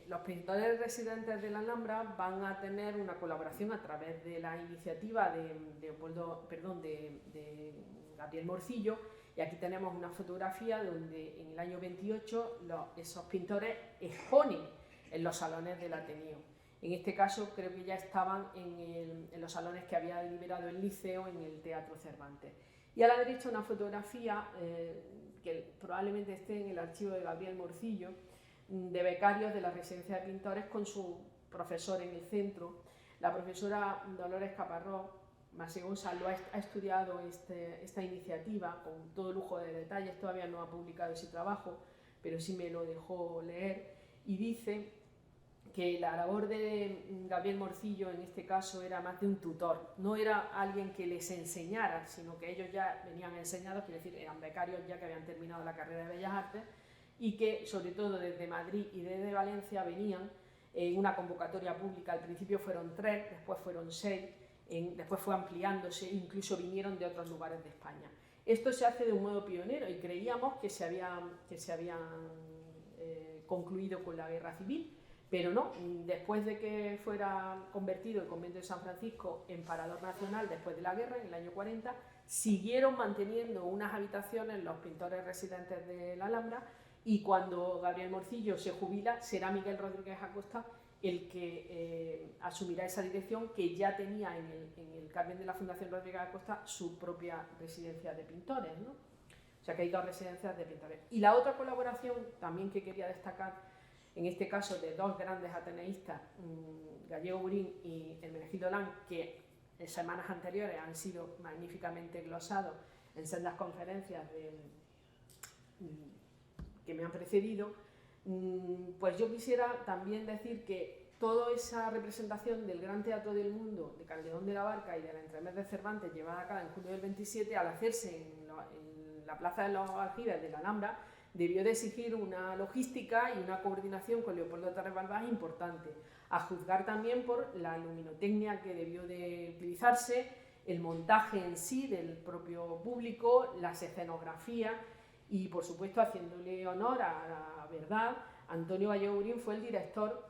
los pintores residentes de la Alhambra van a tener una colaboración a través de la iniciativa de Gabriel Morcillo, y aquí tenemos una fotografía donde en el año 28 esos pintores exponen en los salones del Ateneo. En este caso creo que ya estaban en los salones que había liberado el Liceo en el Teatro Cervantes. Y a la derecha una fotografía que probablemente esté en el archivo de Gabriel Morcillo, de becarios de la residencia de pintores con su profesor en el centro. La profesora Dolores Caparrós Masé Gonzalo ha estudiado esta iniciativa con todo lujo de detalles, todavía no ha publicado ese trabajo, pero sí me lo dejó leer, y dice que la labor de Gabriel Morcillo en este caso era más de un tutor, no era alguien que les enseñara, sino que ellos ya venían enseñados, quiere decir, eran becarios ya que habían terminado la carrera de Bellas Artes y que sobre todo desde Madrid y desde Valencia venían en una convocatoria pública. Al principio fueron 3, después fueron 6, después fue ampliándose, incluso vinieron de otros lugares de España. Esto se hace de un modo pionero y creíamos que se habían concluido con la Guerra Civil, pero no. Después de que fuera convertido el convento de San Francisco en parador nacional después de la guerra, en el año 40, siguieron manteniendo unas habitaciones los pintores residentes de la Alhambra, y cuando Gabriel Morcillo se jubila será Miguel Rodríguez Acosta el que asumirá esa dirección, que ya tenía en el Carmen de la Fundación Rodríguez Acosta su propia residencia de pintores, ¿no? O sea que hay 2 residencias de pintores. Y la otra colaboración también que quería destacar, en este caso de 2 grandes ateneístas, Gallego Burín y Hermenegildo Lang, que en semanas anteriores han sido magníficamente glosados en sendas conferencias que me han precedido, pues yo quisiera también decir que toda esa representación del Gran Teatro del Mundo, de Calderón de la Barca y de la Entremés de Cervantes, llevada a cabo en junio del 27, al hacerse en la Plaza de los Aljibes de la Alhambra, debió de exigir una logística y una coordinación con Leopoldo Torres Balbás importante, a juzgar también por la luminotecnia que debió de utilizarse, el montaje en sí del propio público, las escenografías y, por supuesto, haciéndole honor a la verdad, Antonio Gallego Burín fue el director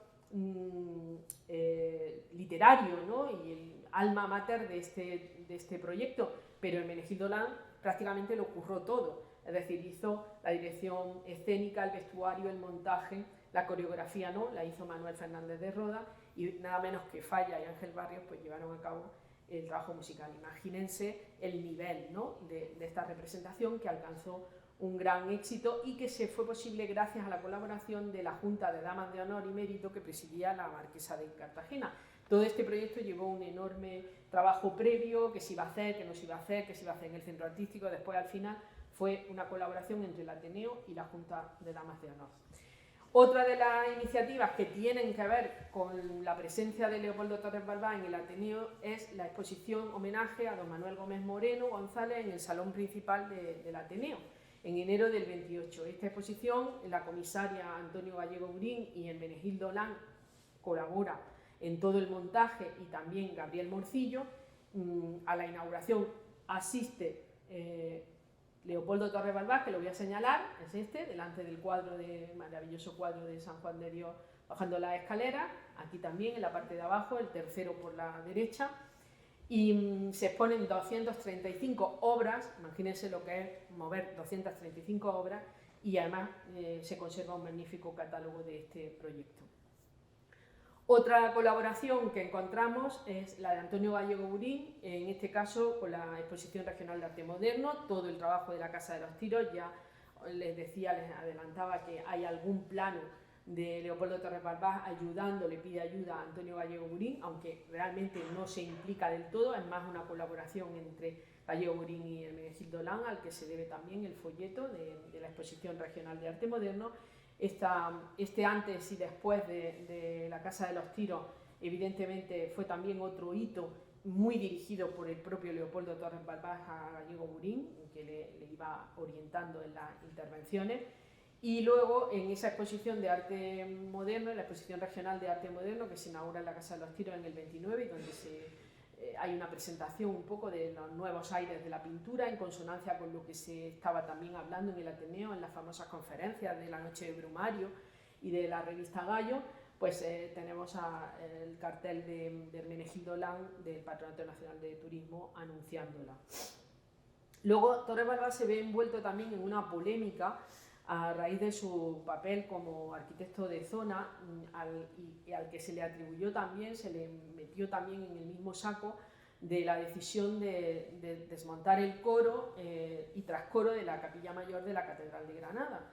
literario, ¿no? Y el alma mater de este proyecto, pero Hermenegildo Lang prácticamente lo curró todo. Es decir, hizo la dirección escénica, el vestuario, el montaje, la coreografía no, la hizo Manuel Fernández de Roda, y nada menos que Falla y Ángel Barrios pues llevaron a cabo el trabajo musical. Imagínense el nivel, ¿no?, de esta representación, que alcanzó un gran éxito y que se fue posible gracias a la colaboración de la Junta de Damas de Honor y Mérito que presidía la Marquesa de Cartagena. Todo este proyecto llevó un enorme trabajo previo, que se iba a hacer, que no se iba a hacer, que se iba a hacer en el centro artístico. Después, al final, fue una colaboración entre el Ateneo y la Junta de Damas de Honor. Otra de las iniciativas que tienen que ver con la presencia de Leopoldo Torres Balbás en el Ateneo es la exposición homenaje a don Manuel Gómez Moreno González en el salón principal del Ateneo, en enero del 28. Esta exposición, la comisaria Antonio Gallego Burín y Hermenegildo Lang colabora en todo el montaje, y también Gabriel Morcillo. A la inauguración asiste Leopoldo Torres Balbás, que lo voy a señalar, es delante del maravilloso cuadro de San Juan de Dios bajando la escalera, aquí también en la parte de abajo, el tercero por la derecha, y se exponen 235 obras, imagínense lo que es mover 235 obras, y además se conserva un magnífico catálogo de este proyecto. Otra colaboración que encontramos es la de Antonio Gallego Burín, en este caso con la Exposición Regional de Arte Moderno, todo el trabajo de la Casa de los Tiros. Ya les adelantaba que hay algún plano de Leopoldo Torres Balbás le pide ayuda a Antonio Gallego Burín, aunque realmente no se implica del todo, es más una colaboración entre Gallego Burín y Hermenegildo Lang, al que se debe también el folleto de la Exposición Regional de Arte Moderno. Este antes y después de la Casa de los Tiros, evidentemente fue también otro hito muy dirigido por el propio Leopoldo Torres Balbás a Gallego Burín, que le iba orientando en las intervenciones. Y luego en esa exposición de arte moderno, en la exposición regional de arte moderno que se inaugura en la Casa de los Tiros en el 29, y donde hay una presentación un poco de los nuevos aires de la pintura en consonancia con lo que se estaba también hablando en el Ateneo, en las famosas conferencias de la Noche de Brumario y de la revista Gallo. Pues tenemos el cartel de Hermenegildo Lang del Patronato Nacional de Turismo anunciándola. Luego Torres Balbás se ve envuelto también en una polémica a raíz de su papel como arquitecto de zona, al que se le atribuyó también, se le metió también en el mismo saco de la decisión de desmontar el coro y trascoro de la Capilla Mayor de la Catedral de Granada,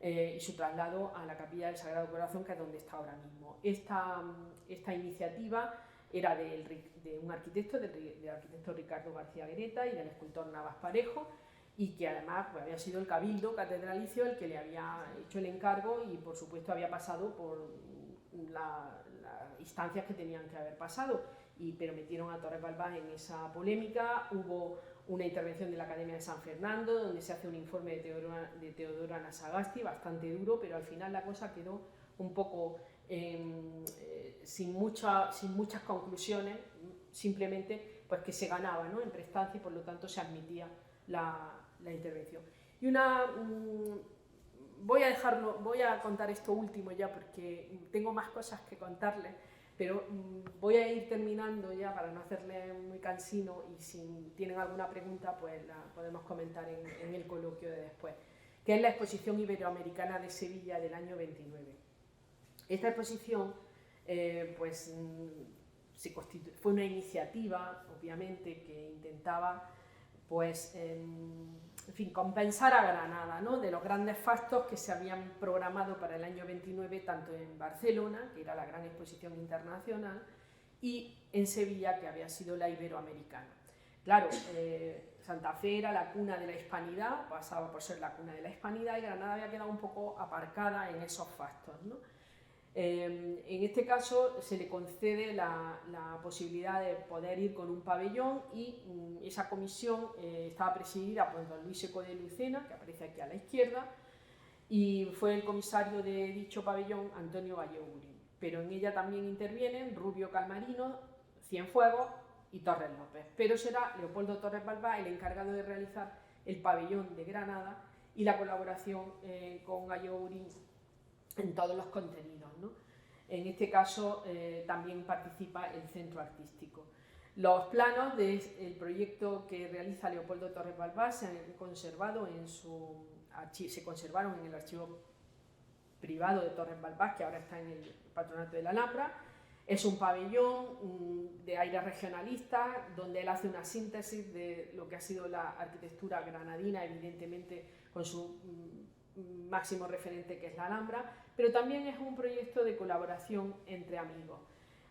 y su traslado a la Capilla del Sagrado Corazón, que es donde está ahora mismo. Esta iniciativa era de un arquitecto, del arquitecto Ricardo García Guereta y del escultor Navas Parejo, y que además pues, había sido el cabildo catedralicio el que le había hecho el encargo y por supuesto había pasado por las instancias que tenían que haber pasado, pero metieron a Torres Balbás en esa polémica. Hubo una intervención de la Academia de San Fernando donde se hace un informe de Teodoro Anasagasti bastante duro, pero al final la cosa quedó un poco sin muchas conclusiones, simplemente pues que se ganaba, ¿no?, en prestancia, y por lo tanto se admitía la intervención. Y voy a contar esto último ya porque tengo más cosas que contarles, pero voy a ir terminando ya para no hacerle muy cansino, y si tienen alguna pregunta pues la podemos comentar en el coloquio de después, que es la Exposición Iberoamericana de Sevilla del año 29. Esta exposición fue una iniciativa, obviamente, que intentaba pues, en fin, compensar a Granada, ¿no?, de los grandes fastos que se habían programado para el año 29, tanto en Barcelona, que era la gran exposición internacional, y en Sevilla, que había sido la iberoamericana. Claro, Santa Fe era la cuna de la hispanidad, pasaba por ser la cuna de la hispanidad, y Granada había quedado un poco aparcada en esos fastos, ¿no? En este caso se le concede la posibilidad de poder ir con un pabellón, y esa comisión estaba presidida por don Luis Seco de Lucena, que aparece aquí a la izquierda, y fue el comisario de dicho pabellón Antonio Gallego Burín. Pero en ella también intervienen Rubio Calmarino, Cienfuegos y Torres López, pero será Leopoldo Torres Balbás el encargado de realizar el pabellón de Granada y la colaboración con Gallego Burín en todos los contenidos, ¿no? En este caso también participa el centro artístico. Los planos del proyecto que realiza Leopoldo Torres Balbás se conservaron en el archivo privado de Torres Balbás, que ahora está en el Patronato de la Alhambra. Es un pabellón de aire regionalista, donde él hace una síntesis de lo que ha sido la arquitectura granadina, evidentemente con su máximo referente, que es la Alhambra, pero también es un proyecto de colaboración entre amigos.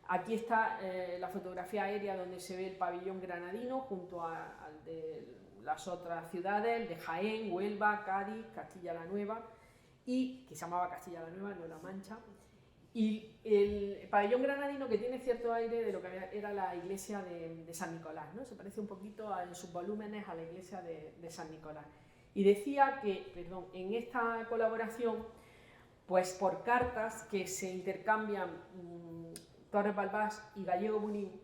Aquí está la fotografía aérea donde se ve el pabellón granadino junto al de las otras ciudades, el de Jaén, Huelva, Cádiz, Castilla la Nueva, y que se llamaba Castilla la Nueva, no La Mancha, y el pabellón granadino, que tiene cierto aire de lo que era la iglesia de San Nicolás, ¿no? Se parece un poquito en sus volúmenes a la iglesia de San Nicolás. Y decía que, en esta colaboración, pues por cartas que se intercambian Torres Balbás y Gallego Burín,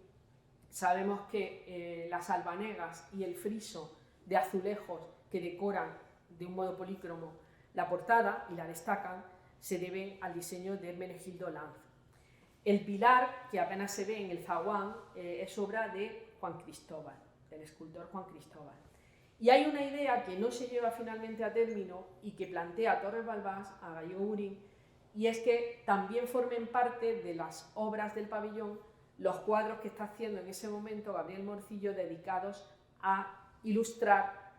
sabemos que las albanegas y el friso de azulejos que decoran de un modo polícromo la portada y la destacan se deben al diseño de Hermenegildo Lanz. El pilar, que apenas se ve en el zaguán, es obra de Juan Cristóbal, del escultor Juan Cristóbal. Y hay una idea que no se lleva finalmente a término y que plantea Torres Balbás a Gallego Burín, y es que también formen parte de las obras del pabellón los cuadros que está haciendo en ese momento Gabriel Morcillo, dedicados a ilustrar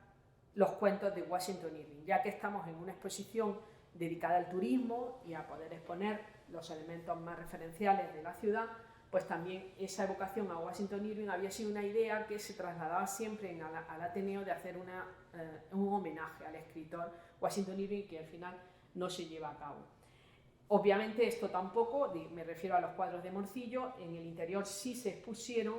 los cuentos de Washington Irving, ya que estamos en una exposición dedicada al turismo y a poder exponer los elementos más referenciales de la ciudad, pues también esa evocación a Washington Irving había sido una idea que se trasladaba siempre al Ateneo, de hacer un homenaje al escritor Washington Irving, que al final no se lleva a cabo. Obviamente esto tampoco, me refiero a los cuadros de Morcillo, en el interior sí se expusieron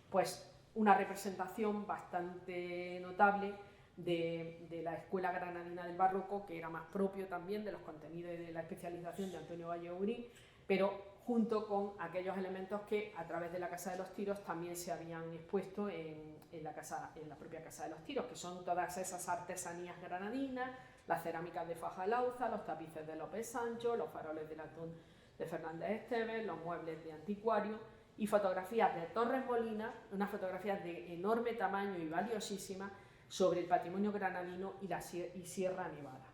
pues una representación bastante notable de la escuela granadina del barroco, que era más propio también de los contenidos y de la especialización de Antonio Valleaurín, pero junto con aquellos elementos que a través de la Casa de los Tiros también se habían expuesto en la propia Casa de los Tiros, que son todas esas artesanías granadinas, las cerámicas de Fajalauza, los tapices de López Sancho, los faroles de latón de Fernández Esteves, los muebles de anticuario y fotografías de Torres Molina, unas fotografías de enorme tamaño y valiosísimas sobre el patrimonio granadino y Sierra Nevada.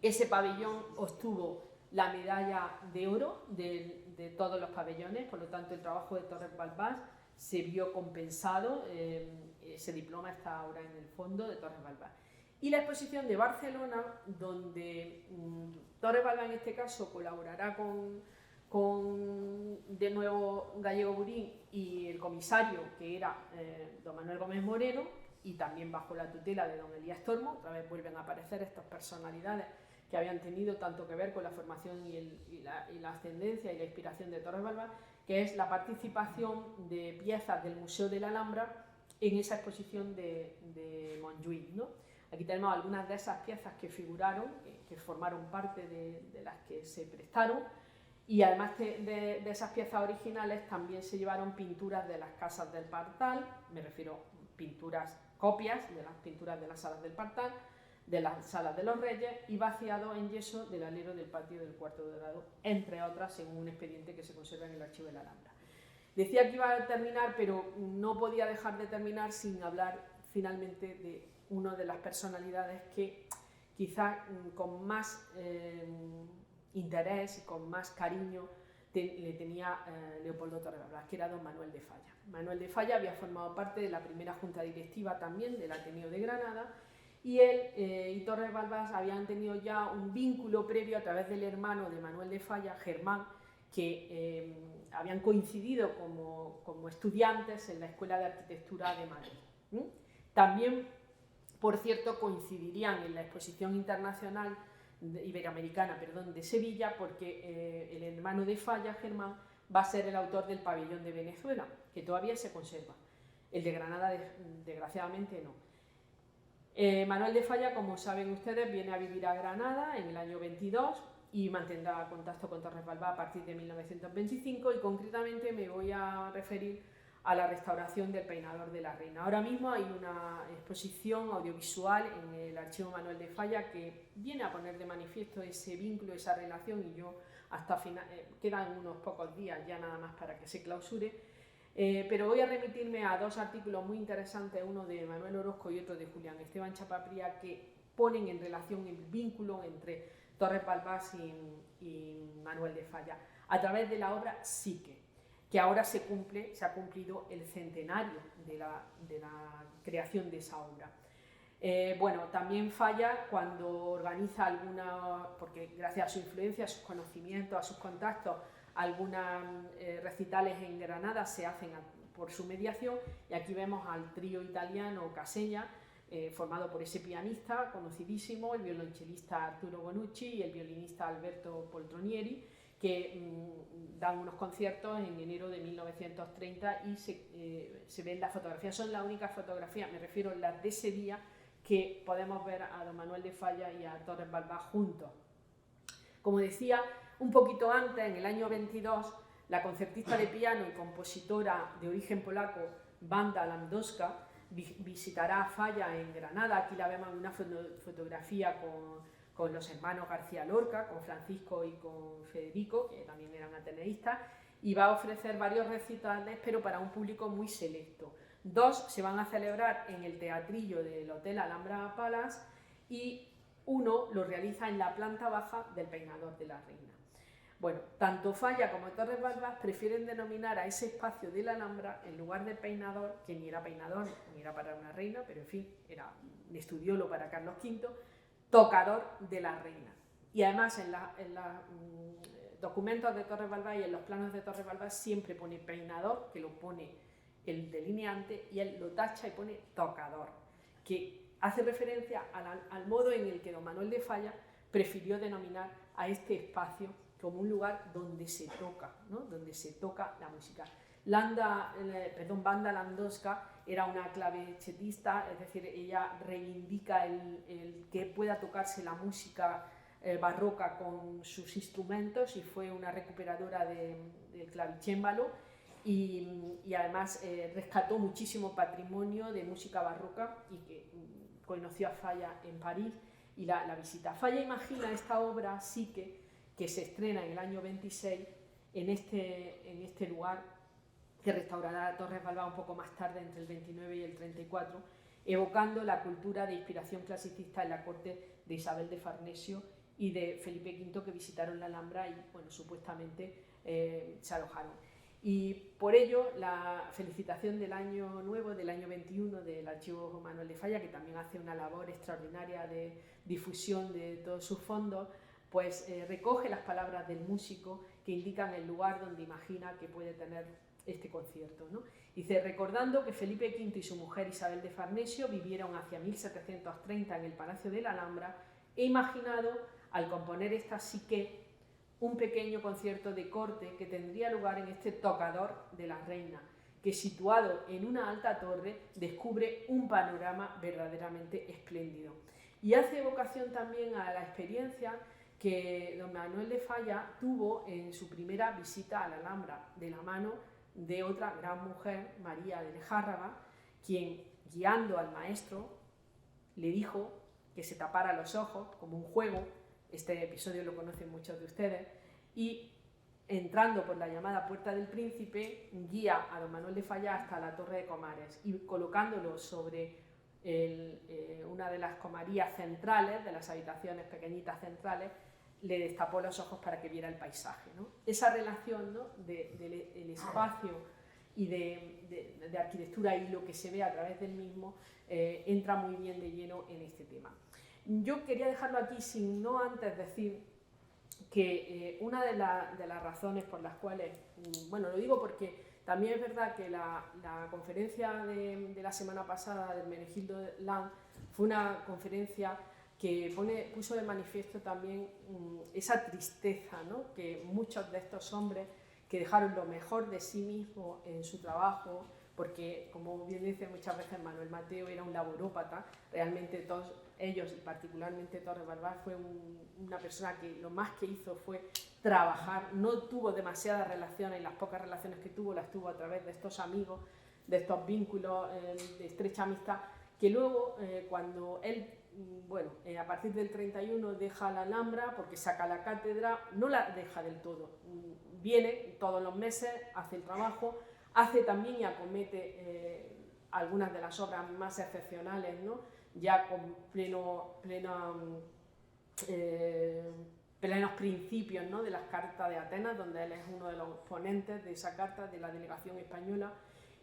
Ese pabellón obtuvo la medalla de oro de todos los pabellones, por lo tanto el trabajo de Torres Balbás se vio compensado, ese diploma está ahora en el fondo de Torres Balbás. Y la exposición de Barcelona, donde Torres Balbás en este caso colaborará con de nuevo Gallego Burín y el comisario, que era don Manuel Gómez Moreno, y también bajo la tutela de don Elías Tormo. Otra vez vuelven a aparecer estas personalidades que habían tenido tanto que ver con la formación y la ascendencia y la inspiración de Torres Balbás, que es la participación de piezas del Museo de la Alhambra en esa exposición de Montjuïc, ¿no? Aquí tenemos algunas de esas piezas que figuraron, que formaron parte de las que se prestaron, y además de esas piezas originales también se llevaron pinturas de las casas del Partal, me refiero a pinturas, copias de las pinturas de las salas del Partal, de las salas de los Reyes, y vaciado en yeso del alero del patio del Cuarto Dorado, entre otras, según un expediente que se conserva en el archivo de la Alhambra. Decía que iba a terminar, pero no podía dejar de terminar sin hablar finalmente de una de las personalidades que quizás con más interés y con más cariño le tenía Leopoldo Torres Balbás, que era don Manuel de Falla. Manuel de Falla había formado parte de la primera junta directiva también del Ateneo de Granada, y él y Torres Balbás habían tenido ya un vínculo previo a través del hermano de Manuel de Falla, Germán, que habían coincidido como estudiantes en la Escuela de Arquitectura de Madrid. También, por cierto, coincidirían en la Exposición Internacional Iberoamericana de Sevilla, porque el hermano de Falla, Germán, va a ser el autor del pabellón de Venezuela, que todavía se conserva. El de Granada, desgraciadamente, no. Manuel de Falla, como saben ustedes, viene a vivir a Granada en el año 22 y mantendrá contacto con Torres Balbás a partir de 1925, y concretamente me voy a referir a la restauración del peinador de la Reina. Ahora mismo hay una exposición audiovisual en el archivo Manuel de Falla que viene a poner de manifiesto ese vínculo, esa relación, y yo hasta final, quedan unos pocos días ya nada más para que se clausure. Pero voy a remitirme a dos artículos muy interesantes, uno de Manuel Orozco y otro de Julián Esteban Chapapría, que ponen en relación el vínculo entre Torres Balbás y Manuel de Falla a través de la obra Psique, que ahora se ha cumplido el centenario de la creación de esa obra. Bueno, también Falla, cuando organiza alguna, porque gracias a su influencia, a sus conocimientos, a sus contactos, algunas recitales en Granada se hacen por su mediación, y aquí vemos al trío italiano Casella, formado por ese pianista conocidísimo, el violonchelista Arturo Bonucci y el violinista Alberto Poltronieri, que dan unos conciertos en enero de 1930 y se ven las fotografías. Son las únicas fotografías, me refiero a las de ese día, que podemos ver a don Manuel de Falla y a Torres Balbás juntos. Como decía, un poquito antes, en el año 22, la concertista de piano y compositora de origen polaco Wanda Landowska visitará a Falla en Granada. Aquí la vemos en una fotografía con los hermanos García Lorca, con Francisco y con Federico, que también eran ateneístas, y va a ofrecer varios recitales, pero para un público muy selecto. Dos se van a celebrar en el teatrillo del Hotel Alhambra Palace, y uno lo realiza en la planta baja del peinador de la Reina. Bueno, tanto Falla como Torres Balbás prefieren denominar a ese espacio de la Alhambra, en lugar de peinador, que ni era peinador ni era para una reina, pero en fin, era un estudiolo para Carlos V, tocador de la Reina. Y además en los documentos de Torres Balbás y en los planos de Torres Balbás siempre pone peinador, que lo pone el delineante, y él lo tacha y pone tocador, que hace referencia al modo en el que don Manuel de Falla prefirió denominar a este espacio como un lugar donde se toca, ¿no? Donde se toca la música. Wanda Landowska era una clavecetista, es decir, ella reivindica el que pueda tocarse la música barroca con sus instrumentos, y fue una recuperadora del clavicémbalo, y además rescató muchísimo patrimonio de música barroca, y que conoció a Falla en París y la visita. Falla imagina esta obra Psique, que se estrena en el año 26 en este lugar, que restaurará Torres Balbás un poco más tarde, entre el 29 y el 34, evocando la cultura de inspiración clasicista en la corte de Isabel de Farnesio y de Felipe V, que visitaron la Alhambra y, bueno, supuestamente se alojaron. Y por ello, la felicitación del año nuevo, del año 21, del Archivo Manuel de Falla, que también hace una labor extraordinaria de difusión de todos sus fondos, pues recoge las palabras del músico que indican el lugar donde imagina que puede tener este concierto, ¿no? Dice: recordando que Felipe V y su mujer Isabel de Farnesio vivieron hacia 1730 en el Palacio de la Alhambra, he imaginado, al componer esta Psique, un pequeño concierto de corte que tendría lugar en este tocador de la reina, que situado en una alta torre descubre un panorama verdaderamente espléndido. Y hace evocación también a la experiencia que don Manuel de Falla tuvo en su primera visita a la Alhambra, de la mano de otra gran mujer, María de Lejárraga, quien, guiando al maestro, le dijo que se tapara los ojos como un juego. Este episodio lo conocen muchos de ustedes, y entrando por la llamada Puerta del Príncipe, guía a don Manuel de Falla hasta la Torre de Comares, y colocándolo sobre una de las comarías centrales, de las habitaciones pequeñitas centrales, le destapó los ojos para que viera el paisaje, ¿no? Esa relación, ¿no?, del espacio y de arquitectura y lo que se ve a través del mismo entra muy bien de lleno en este tema. Yo quería dejarlo aquí sin no antes decir que una de las razones por las cuales, bueno, lo digo porque también es verdad que la conferencia de la semana pasada del Menegildo Land fue una conferencia que puso de manifiesto también esa tristeza, ¿no?, que muchos de estos hombres que dejaron lo mejor de sí mismos en su trabajo, porque, como bien dice muchas veces Manuel Mateo, era un laborópata. Realmente todos ellos, y particularmente Torres Balbás, fue una persona que lo más que hizo fue trabajar. No tuvo demasiadas relaciones, y las pocas relaciones que tuvo las tuvo a través de estos amigos, de estos vínculos de estrecha amistad, que luego cuando él, bueno, a partir del 31 deja la Alhambra porque saca la cátedra, no la deja del todo, viene todos los meses, hace el trabajo, hace también y acomete algunas de las obras más excepcionales, ¿no?, ya con plenos principios, ¿no?, de las cartas de Atenas, donde él es uno de los ponentes de esa carta de la delegación española,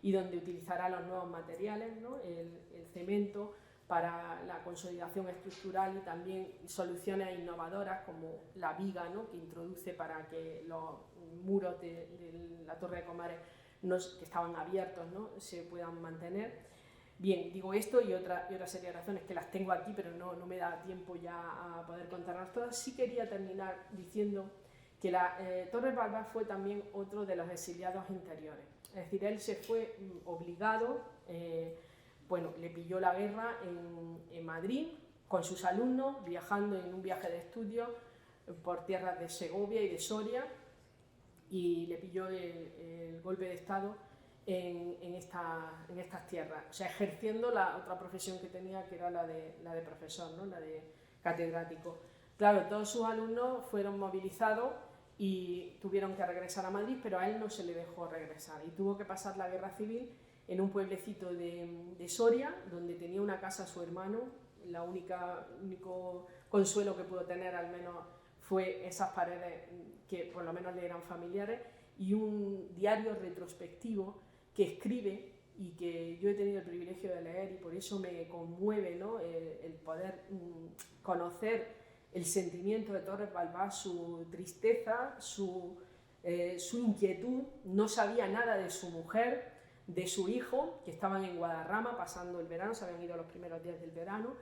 y donde utilizará los nuevos materiales, ¿no?, el cemento para la consolidación estructural, y también soluciones innovadoras como la viga, ¿no?, que introduce para que los muros de la Torre de Comares, que estaban abiertos, ¿no?, se puedan mantener. Bien, digo esto y otra serie de razones que las tengo aquí, pero no me da tiempo ya a poder contarlas todas. Sí quería terminar diciendo que Torres Balbás fue también otro de los exiliados interiores. Es decir, él se fue obligado, bueno, le pilló la guerra en Madrid con sus alumnos, viajando en un viaje de estudio por tierras de Segovia y de Soria, y le pilló el golpe de Estado en estas tierras, o sea, ejerciendo la otra profesión que tenía, que era la de profesor, ¿no?, la de catedrático. Claro, todos sus alumnos fueron movilizados y tuvieron que regresar a Madrid, pero a él no se le dejó regresar, y tuvo que pasar la guerra civil en un pueblecito de Soria, donde tenía una casa su hermano. El único consuelo que pudo tener, al menos, fue esas paredes que por lo menos le eran familiares, y un diario retrospectivo que escribe, y que yo he tenido el privilegio de leer, y por eso me conmueve, ¿no?, el poder conocer el sentimiento de Torres Balbás, su tristeza, su inquietud. No sabía nada de su mujer, de su hijo, que estaban en Guadarrama pasando el verano, se habían ido los primeros días del verano,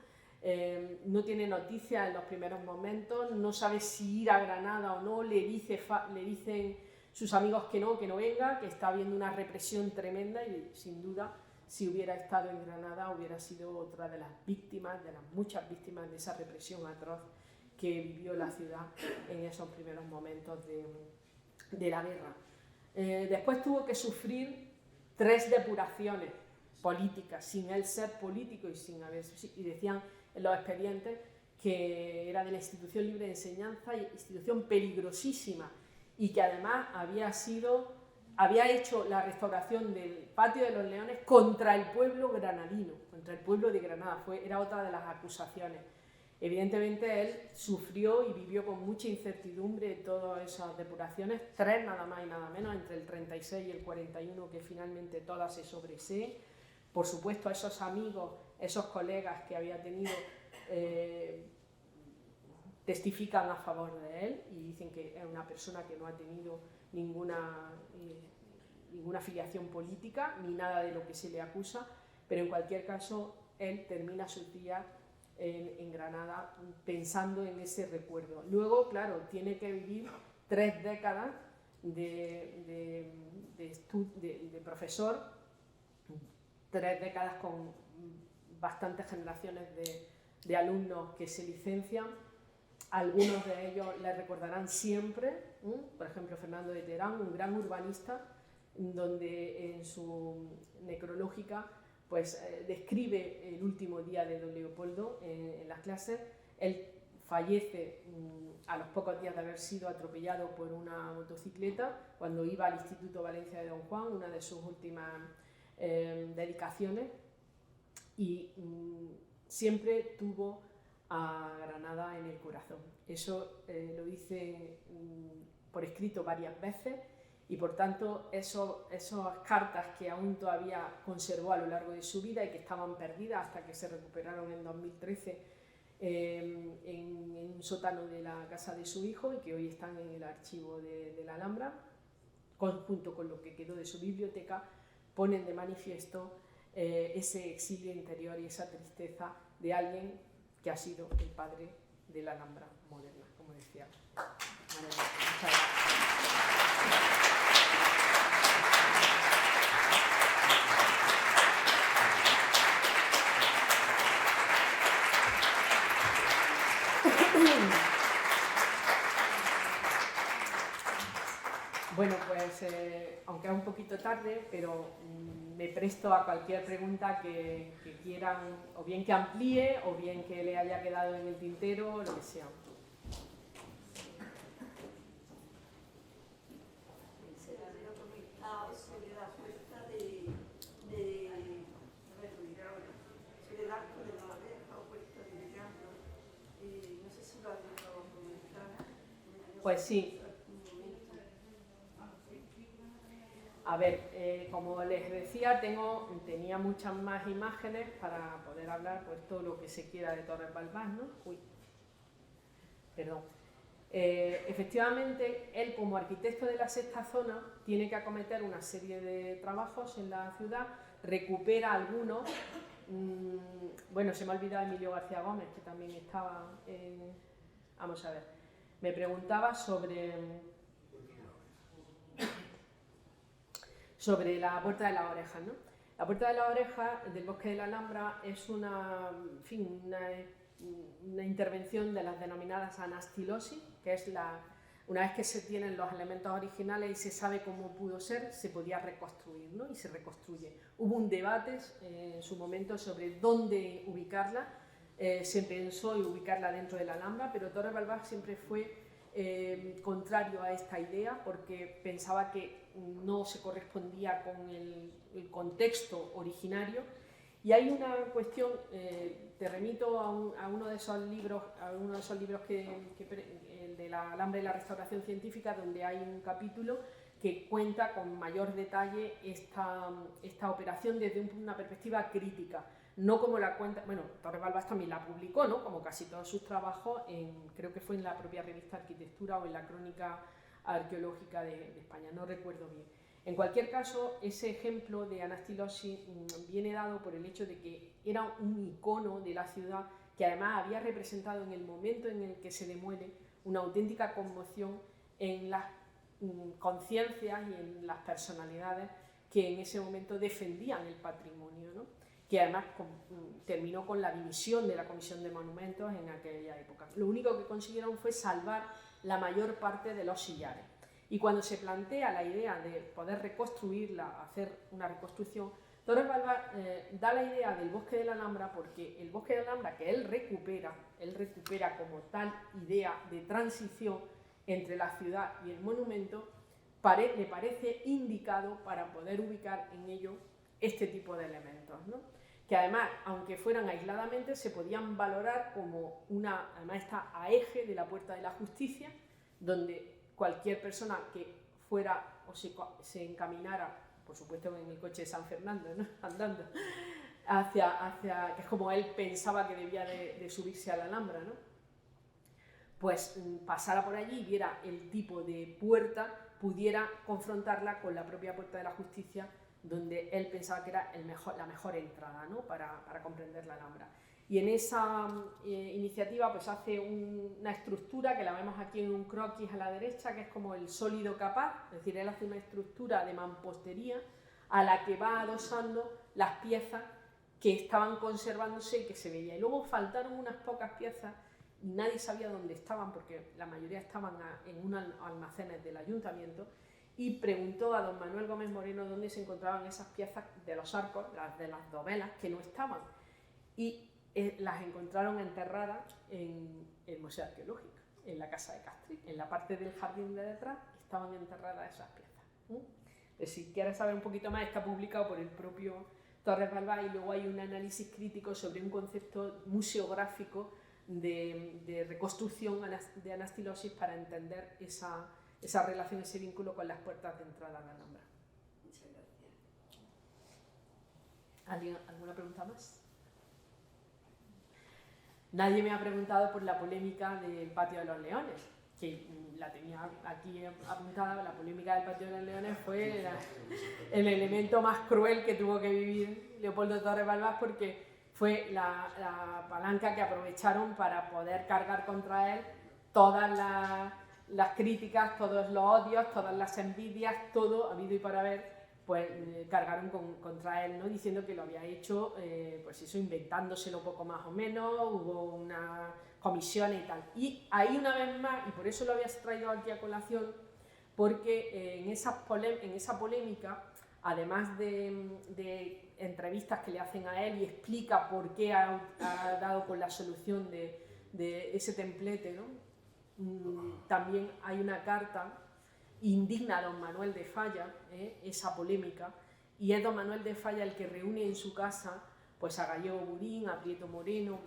no tiene noticias en los primeros momentos, no sabe si ir a Granada o no, le dicen sus amigos que no venga, que está habiendo una represión tremenda y sin duda si hubiera estado en Granada hubiera sido otra de las víctimas, de las muchas víctimas de esa represión atroz que vivió la ciudad en esos primeros momentos de la guerra. Después tuvo que sufrir 3 depuraciones políticas, sin él ser político y decían en los expedientes que era de la Institución Libre de Enseñanza, institución peligrosísima, y que además había hecho la restauración del Patio de los Leones contra el pueblo granadino, contra el pueblo de Granada, era otra de las acusaciones. Evidentemente él sufrió y vivió con mucha incertidumbre todas esas depuraciones, 3 nada más y nada menos, entre el 36 y el 41, que finalmente todas se sobreseen. Por supuesto, esos amigos, esos colegas que había tenido testifican a favor de él y dicen que es una persona que no ha tenido ninguna afiliación política ni nada de lo que se le acusa, pero en cualquier caso él termina sus días en Granada pensando en ese recuerdo. Luego, claro, tiene que vivir 3 décadas de profesor, 3 décadas con bastantes generaciones de alumnos que se licencian. Algunos de ellos le recordarán siempre, por ejemplo Fernando de Terán, un gran urbanista, donde en su necrológica pues, describe el último día de don Leopoldo en las clases. Él fallece a los pocos días de haber sido atropellado por una motocicleta cuando iba al Instituto Valencia de Don Juan, una de sus últimas dedicaciones, y siempre tuvo a Granada en el corazón. Eso lo dice por escrito varias veces y por tanto esas cartas que aún todavía conservó a lo largo de su vida y que estaban perdidas hasta que se recuperaron en 2013 en un sótano de la casa de su hijo y que hoy están en el archivo de la Alhambra, junto con lo que quedó de su biblioteca, ponen de manifiesto ese exilio interior y esa tristeza de alguien que ha sido el padre de la Alhambra moderna, como decía. Muchas gracias. Bueno, pues aunque es un poquito tarde, pero me presto a cualquier pregunta que quieran, o bien que amplíe, o bien que le haya quedado en el tintero, o lo que sea. Pues sí. A ver, como les decía, tenía muchas más imágenes para poder hablar pues todo lo que se quiera de Torres Balbás, ¿no? Uy, perdón. Efectivamente, él como arquitecto de la sexta zona tiene que acometer una serie de trabajos en la ciudad, recupera algunos. Bueno, se me ha olvidado Emilio García Gómez, que también estaba en... Vamos a ver, me preguntaba sobre la Puerta de la Oreja, ¿no? La Puerta de la Oreja del Bosque de la Alhambra es una intervención de las denominadas anastilosis, que es una vez que se tienen los elementos originales y se sabe cómo pudo ser, se podía reconstruir, ¿no? Y se reconstruye. Hubo un debate en su momento sobre dónde ubicarla, se pensó en ubicarla dentro de la Alhambra, pero Torres Balbás siempre fue contrario a esta idea porque pensaba que no se correspondía con el contexto originario. Y hay una cuestión, te remito a uno de esos libros, el de la Alhambra y la restauración científica, donde hay un capítulo que cuenta con mayor detalle esta operación desde una perspectiva crítica. No como la cuenta, bueno, Torres Balbás también la publicó, ¿no? Como casi todos sus trabajos, creo que fue en la propia revista Arquitectura o en la Crónica Arqueológica de España, no recuerdo bien. En cualquier caso, ese ejemplo de anastilosis viene dado por el hecho de que era un icono de la ciudad que además había representado en el momento en el que se demuele una auténtica conmoción en las conciencias y en las personalidades que en ese momento defendían el patrimonio, ¿no? Que además terminó con la dimisión de la Comisión de Monumentos en aquella época. Lo único que consiguieron fue salvar la mayor parte de los sillares. Y cuando se plantea la idea de poder reconstruirla, hacer una reconstrucción, Torres Balbás da la idea del bosque de la Alhambra, porque el bosque de la Alhambra que él recupera como tal idea de transición entre la ciudad y el monumento, le parece indicado para poder ubicar en ello este tipo de elementos, ¿no? Que además, aunque fueran aisladamente, se podían valorar como además está a eje de la Puerta de la Justicia, donde cualquier persona que fuera o se encaminara, por supuesto en el coche de San Fernando, ¿no? Andando, que es como él pensaba que debía de subirse a la Alhambra, ¿no? Pues pasara por allí y viera el tipo de puerta, pudiera confrontarla con la propia Puerta de la Justicia, donde él pensaba que era la mejor entrada, ¿no? para comprender la Alhambra. Y en esa iniciativa pues hace una estructura que la vemos aquí en un croquis a la derecha, que es como el sólido capaz, es decir, él hace una estructura de mampostería a la que va adosando las piezas que estaban conservándose y que se veía. Y luego faltaron unas pocas piezas y nadie sabía dónde estaban, porque la mayoría estaban en unos almacenes del ayuntamiento, y preguntó a don Manuel Gómez Moreno dónde se encontraban esas piezas de los arcos, de las dovelas, que no estaban. Y las encontraron enterradas en el Museo Arqueológico, en la Casa de Castri, en la parte del jardín de detrás estaban enterradas esas piezas. Si quieres saber un poquito más, está publicado por el propio Torres Balbás, y luego hay un análisis crítico sobre un concepto museográfico de reconstrucción de anastilosis para entender esa relación, ese vínculo con las puertas de entrada a la Alhambra. Muchas gracias. ¿Alguna pregunta más? Nadie me ha preguntado por la polémica del Patio de los Leones, que la tenía aquí apuntada. La polémica del Patio de los Leones fue el elemento más cruel que tuvo que vivir Leopoldo Torres Balbás, porque fue la palanca que aprovecharon para poder cargar contra él todas las críticas, todos los odios, todas las envidias, todo habido y por haber, pues cargaron contra él, ¿no? Diciendo que lo había hecho, pues eso, inventándoselo poco más o menos, hubo una comisión y tal. Y ahí una vez más, y por eso lo había traído aquí a colación, porque en esa polémica, además de entrevistas que le hacen a él y explica por qué ha dado con la solución de ese templete, ¿no? También hay una carta, indigna a don Manuel de Falla, esa polémica, y es don Manuel de Falla el que reúne en su casa pues a Gallego Burín, a Prieto Moreno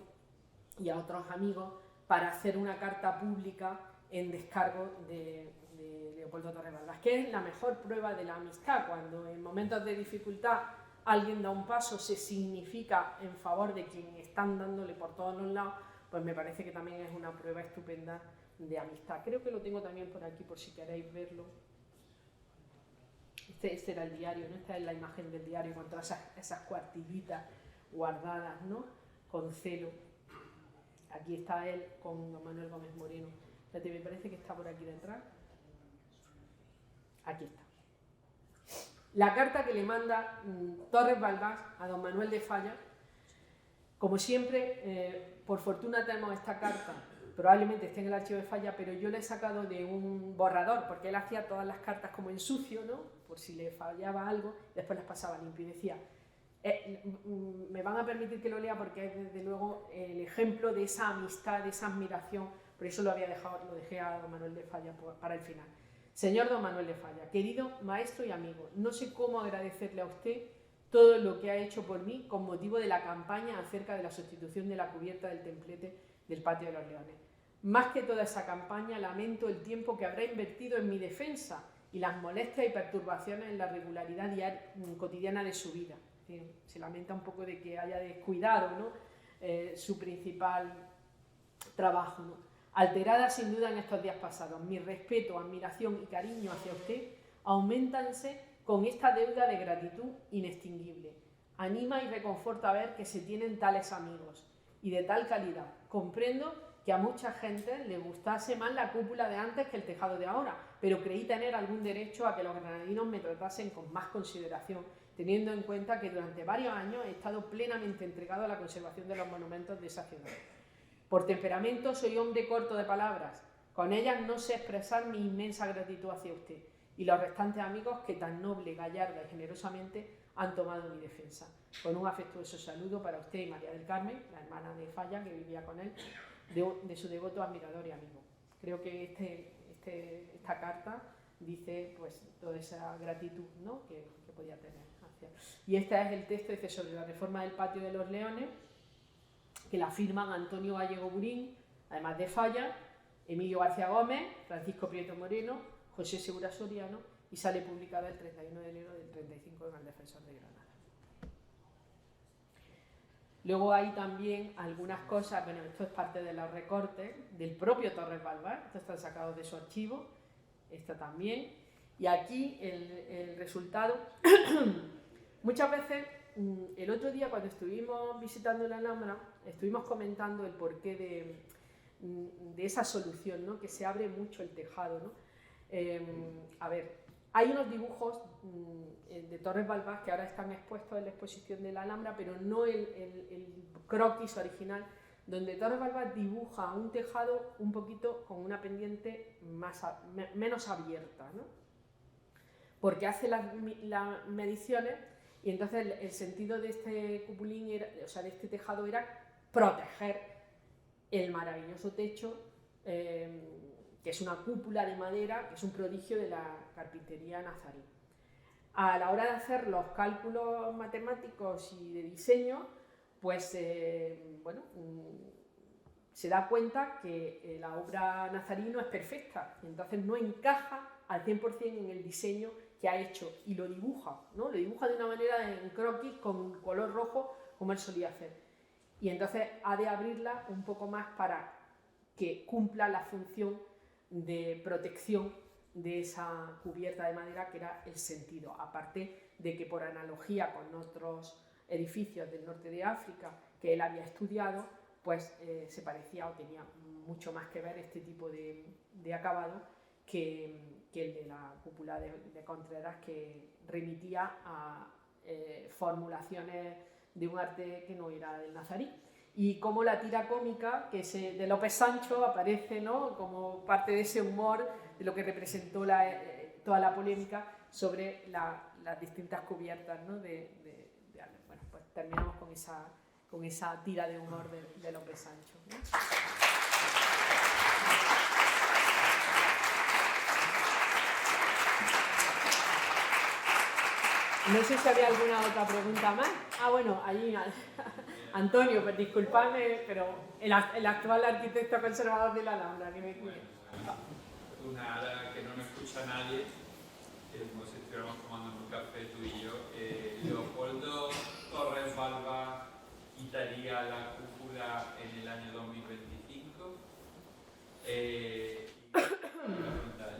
y a otros amigos para hacer una carta pública en descargo de Leopoldo Torres Balbás, que es la mejor prueba de la amistad. Cuando en momentos de dificultad alguien da un paso, se significa en favor de quien están dándole por todos los lados, pues me parece que también es una prueba estupenda de amistad. Creo que lo tengo también por aquí, por si queréis verlo. Este era el diario, ¿no? Esta es la imagen del diario con todas esas cuartillitas guardadas, ¿no? Con celo. Aquí está él con don Manuel Gómez Moreno. Fíjate, me parece que está por aquí detrás. Aquí está. La carta que le manda Torres Balbás a don Manuel de Falla. Como siempre, por fortuna tenemos esta carta, probablemente esté en el archivo de Falla, pero yo la he sacado de un borrador, porque él hacía todas las cartas como en sucio, ¿no? Por si le fallaba algo, después las pasaba limpio y decía, me van a permitir que lo lea porque es desde luego el ejemplo de esa amistad, de esa admiración, por eso lo dejé a don Manuel de Falla para el final. Señor don Manuel de Falla, querido maestro y amigo, no sé cómo agradecerle a usted todo lo que ha hecho por mí con motivo de la campaña acerca de la sustitución de la cubierta del templete del Patio de los Leones. Más que toda esa campaña, lamento el tiempo que habrá invertido en mi defensa y las molestias y perturbaciones en la regularidad cotidiana de su vida. Se lamenta un poco de que haya descuidado, ¿no? Su principal trabajo, ¿no? Alterada sin duda en estos días pasados, mi respeto, admiración y cariño hacia usted auméntanse con esta deuda de gratitud inextinguible. Anima y reconforta ver que se tienen tales amigos. y de tal calidad. Comprendo que a mucha gente le gustase más la cúpula de antes que el tejado de ahora, pero creí tener algún derecho a que los granadinos me tratasen con más consideración, teniendo en cuenta que durante varios años he estado plenamente entregado a la conservación de los monumentos de esa ciudad. Por temperamento soy hombre corto de palabras, con ellas no sé expresar mi inmensa gratitud hacia usted y los restantes amigos que tan noble, gallarda y generosamente han tomado mi defensa. Con un afectuoso saludo para usted y María del Carmen, la hermana de Falla que vivía con él, de su devoto admirador y amigo. Creo que esta carta dice pues toda esa gratitud, ¿no?, que podía tener hacia. Y este es el texto, dice, sobre la reforma del Patio de los Leones, que la firman Antonio Gallego Burín, además de Falla, Emilio García Gómez, Francisco Prieto Moreno, José Segura Soriano, y sale publicada el 31 de enero del 35 en el Defensor de Granada. Luego hay también algunas cosas, bueno, esto es parte de los recortes del propio Torres Balbás, estos están sacados de su archivo, esta también, y aquí el resultado, muchas veces, el otro día cuando estuvimos visitando la Alhambra, estuvimos comentando el porqué de esa solución, ¿no?, que se abre mucho el tejado, ¿no? A ver, hay unos dibujos de Torres Balbás que ahora están expuestos en la exposición de la Alhambra, pero no el croquis original, donde Torres Balbás dibuja un tejado un poquito con una pendiente menos abierta, ¿no?, porque hace las mediciones y entonces el sentido de este cupulín, de este tejado, era proteger el maravilloso techo, que es una cúpula de madera, que es un prodigio de la carpintería nazarí. A la hora de hacer los cálculos matemáticos y de diseño, pues se da cuenta que la obra nazarí no es perfecta, y entonces no encaja al 100% en el diseño que ha hecho, y lo dibuja, ¿no? Lo dibuja de una manera en croquis con color rojo, como él solía hacer. Y entonces ha de abrirla un poco más para que cumpla la función de protección de esa cubierta de madera, que era el sentido, aparte de que por analogía con otros edificios del norte de África que él había estudiado, pues se parecía o tenía mucho más que ver este tipo de acabado que el de la cúpula de Contreras, que remitía a formulaciones de un arte que no era del nazarí. Y como la tira cómica de López Sancho aparece, ¿no?, como parte de ese humor de lo que representó toda la polémica sobre las distintas cubiertas, ¿no?, bueno, pues terminamos con esa tira de humor de López Sancho, ¿no? No sé si había alguna otra pregunta más. Bueno, allí Antonio, pues disculpadme, pero el actual arquitecto conservador de la Alhambra, que me cuide. Una que no me escucha nadie, como si estuviéramos tomando un café tú y yo. Leopoldo Torres Balbás quitaría la cúpula en el año 2025.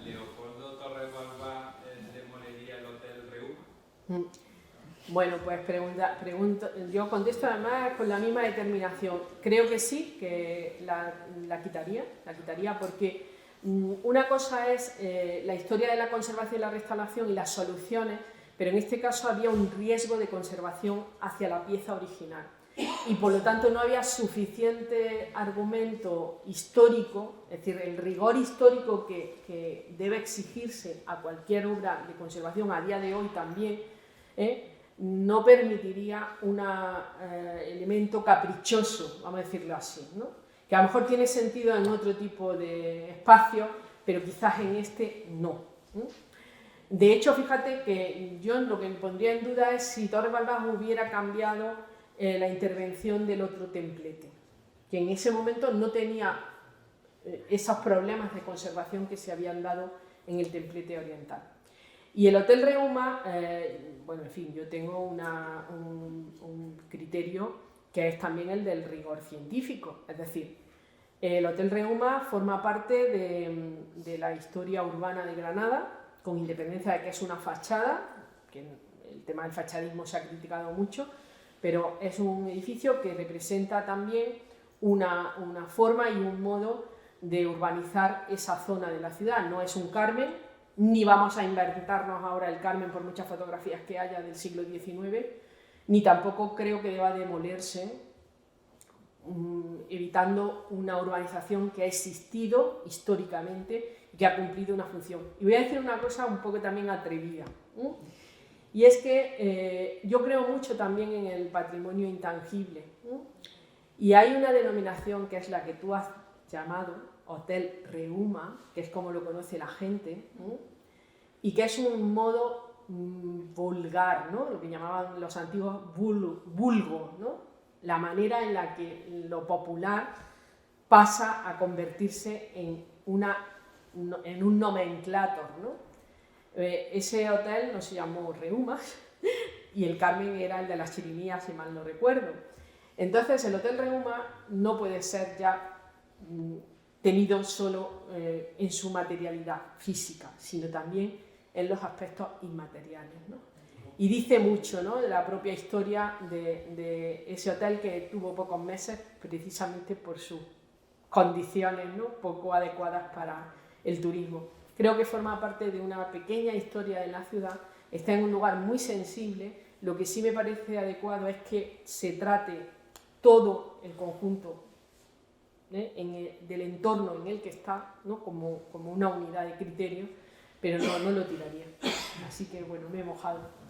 Leopoldo Torres Balbás demolería el Hotel Reuma. Bueno, pues yo contesto además con la misma determinación. Creo que sí, que la quitaría porque una cosa es la historia de la conservación y la restauración y las soluciones, pero en este caso había un riesgo de conservación hacia la pieza original y por lo tanto no había suficiente argumento histórico, es decir, el rigor histórico que debe exigirse a cualquier obra de conservación a día de hoy también, no permitiría un elemento caprichoso, vamos a decirlo así, ¿no?, que a lo mejor tiene sentido en otro tipo de espacio, pero quizás en este no. De hecho, fíjate que yo lo que me pondría en duda es si Torres Balbás hubiera cambiado la intervención del otro templete, que en ese momento no tenía esos problemas de conservación que se habían dado en el templete oriental. Y el Hotel Reuma, bueno, en fin, yo tengo un criterio que es también el del rigor científico, es decir, el Hotel Reuma forma parte de la historia urbana de Granada, con independencia de que es una fachada, que el tema del fachadismo se ha criticado mucho, pero es un edificio que representa también una forma y un modo de urbanizar esa zona de la ciudad. No es un Carmen, ni vamos a inventarnos ahora el Carmen por muchas fotografías que haya del siglo XIX, ni tampoco creo que deba demolerse, evitando una urbanización que ha existido históricamente y que ha cumplido una función. Y voy a decir una cosa un poco también atrevida, y es que yo creo mucho también en el patrimonio intangible, y hay una denominación que es la que tú has llamado Hotel Reuma, que es como lo conoce la gente, y que es un modo vulgar, ¿no? Lo que llamaban los antiguos vulgo, ¿no? La manera en la que lo popular pasa a convertirse en un nomenclator, ¿no? Ese hotel no se llamó Reuma y el Carmen era el de las chirimías, si mal no recuerdo. Entonces el Hotel Reuma no puede ser ya tenido solo en su materialidad física, sino también en los aspectos inmateriales, ¿no? Y dice mucho, ¿no?, de la propia historia de ese hotel, que tuvo pocos meses precisamente por sus condiciones, ¿no?, poco adecuadas para el turismo. Creo que forma parte de una pequeña historia de la ciudad, está en un lugar muy sensible. Lo que sí me parece adecuado es que se trate todo el conjunto del entorno en el que está, ¿no?, como una unidad de criterio, pero no lo tiraría. Así que bueno, me he mojado.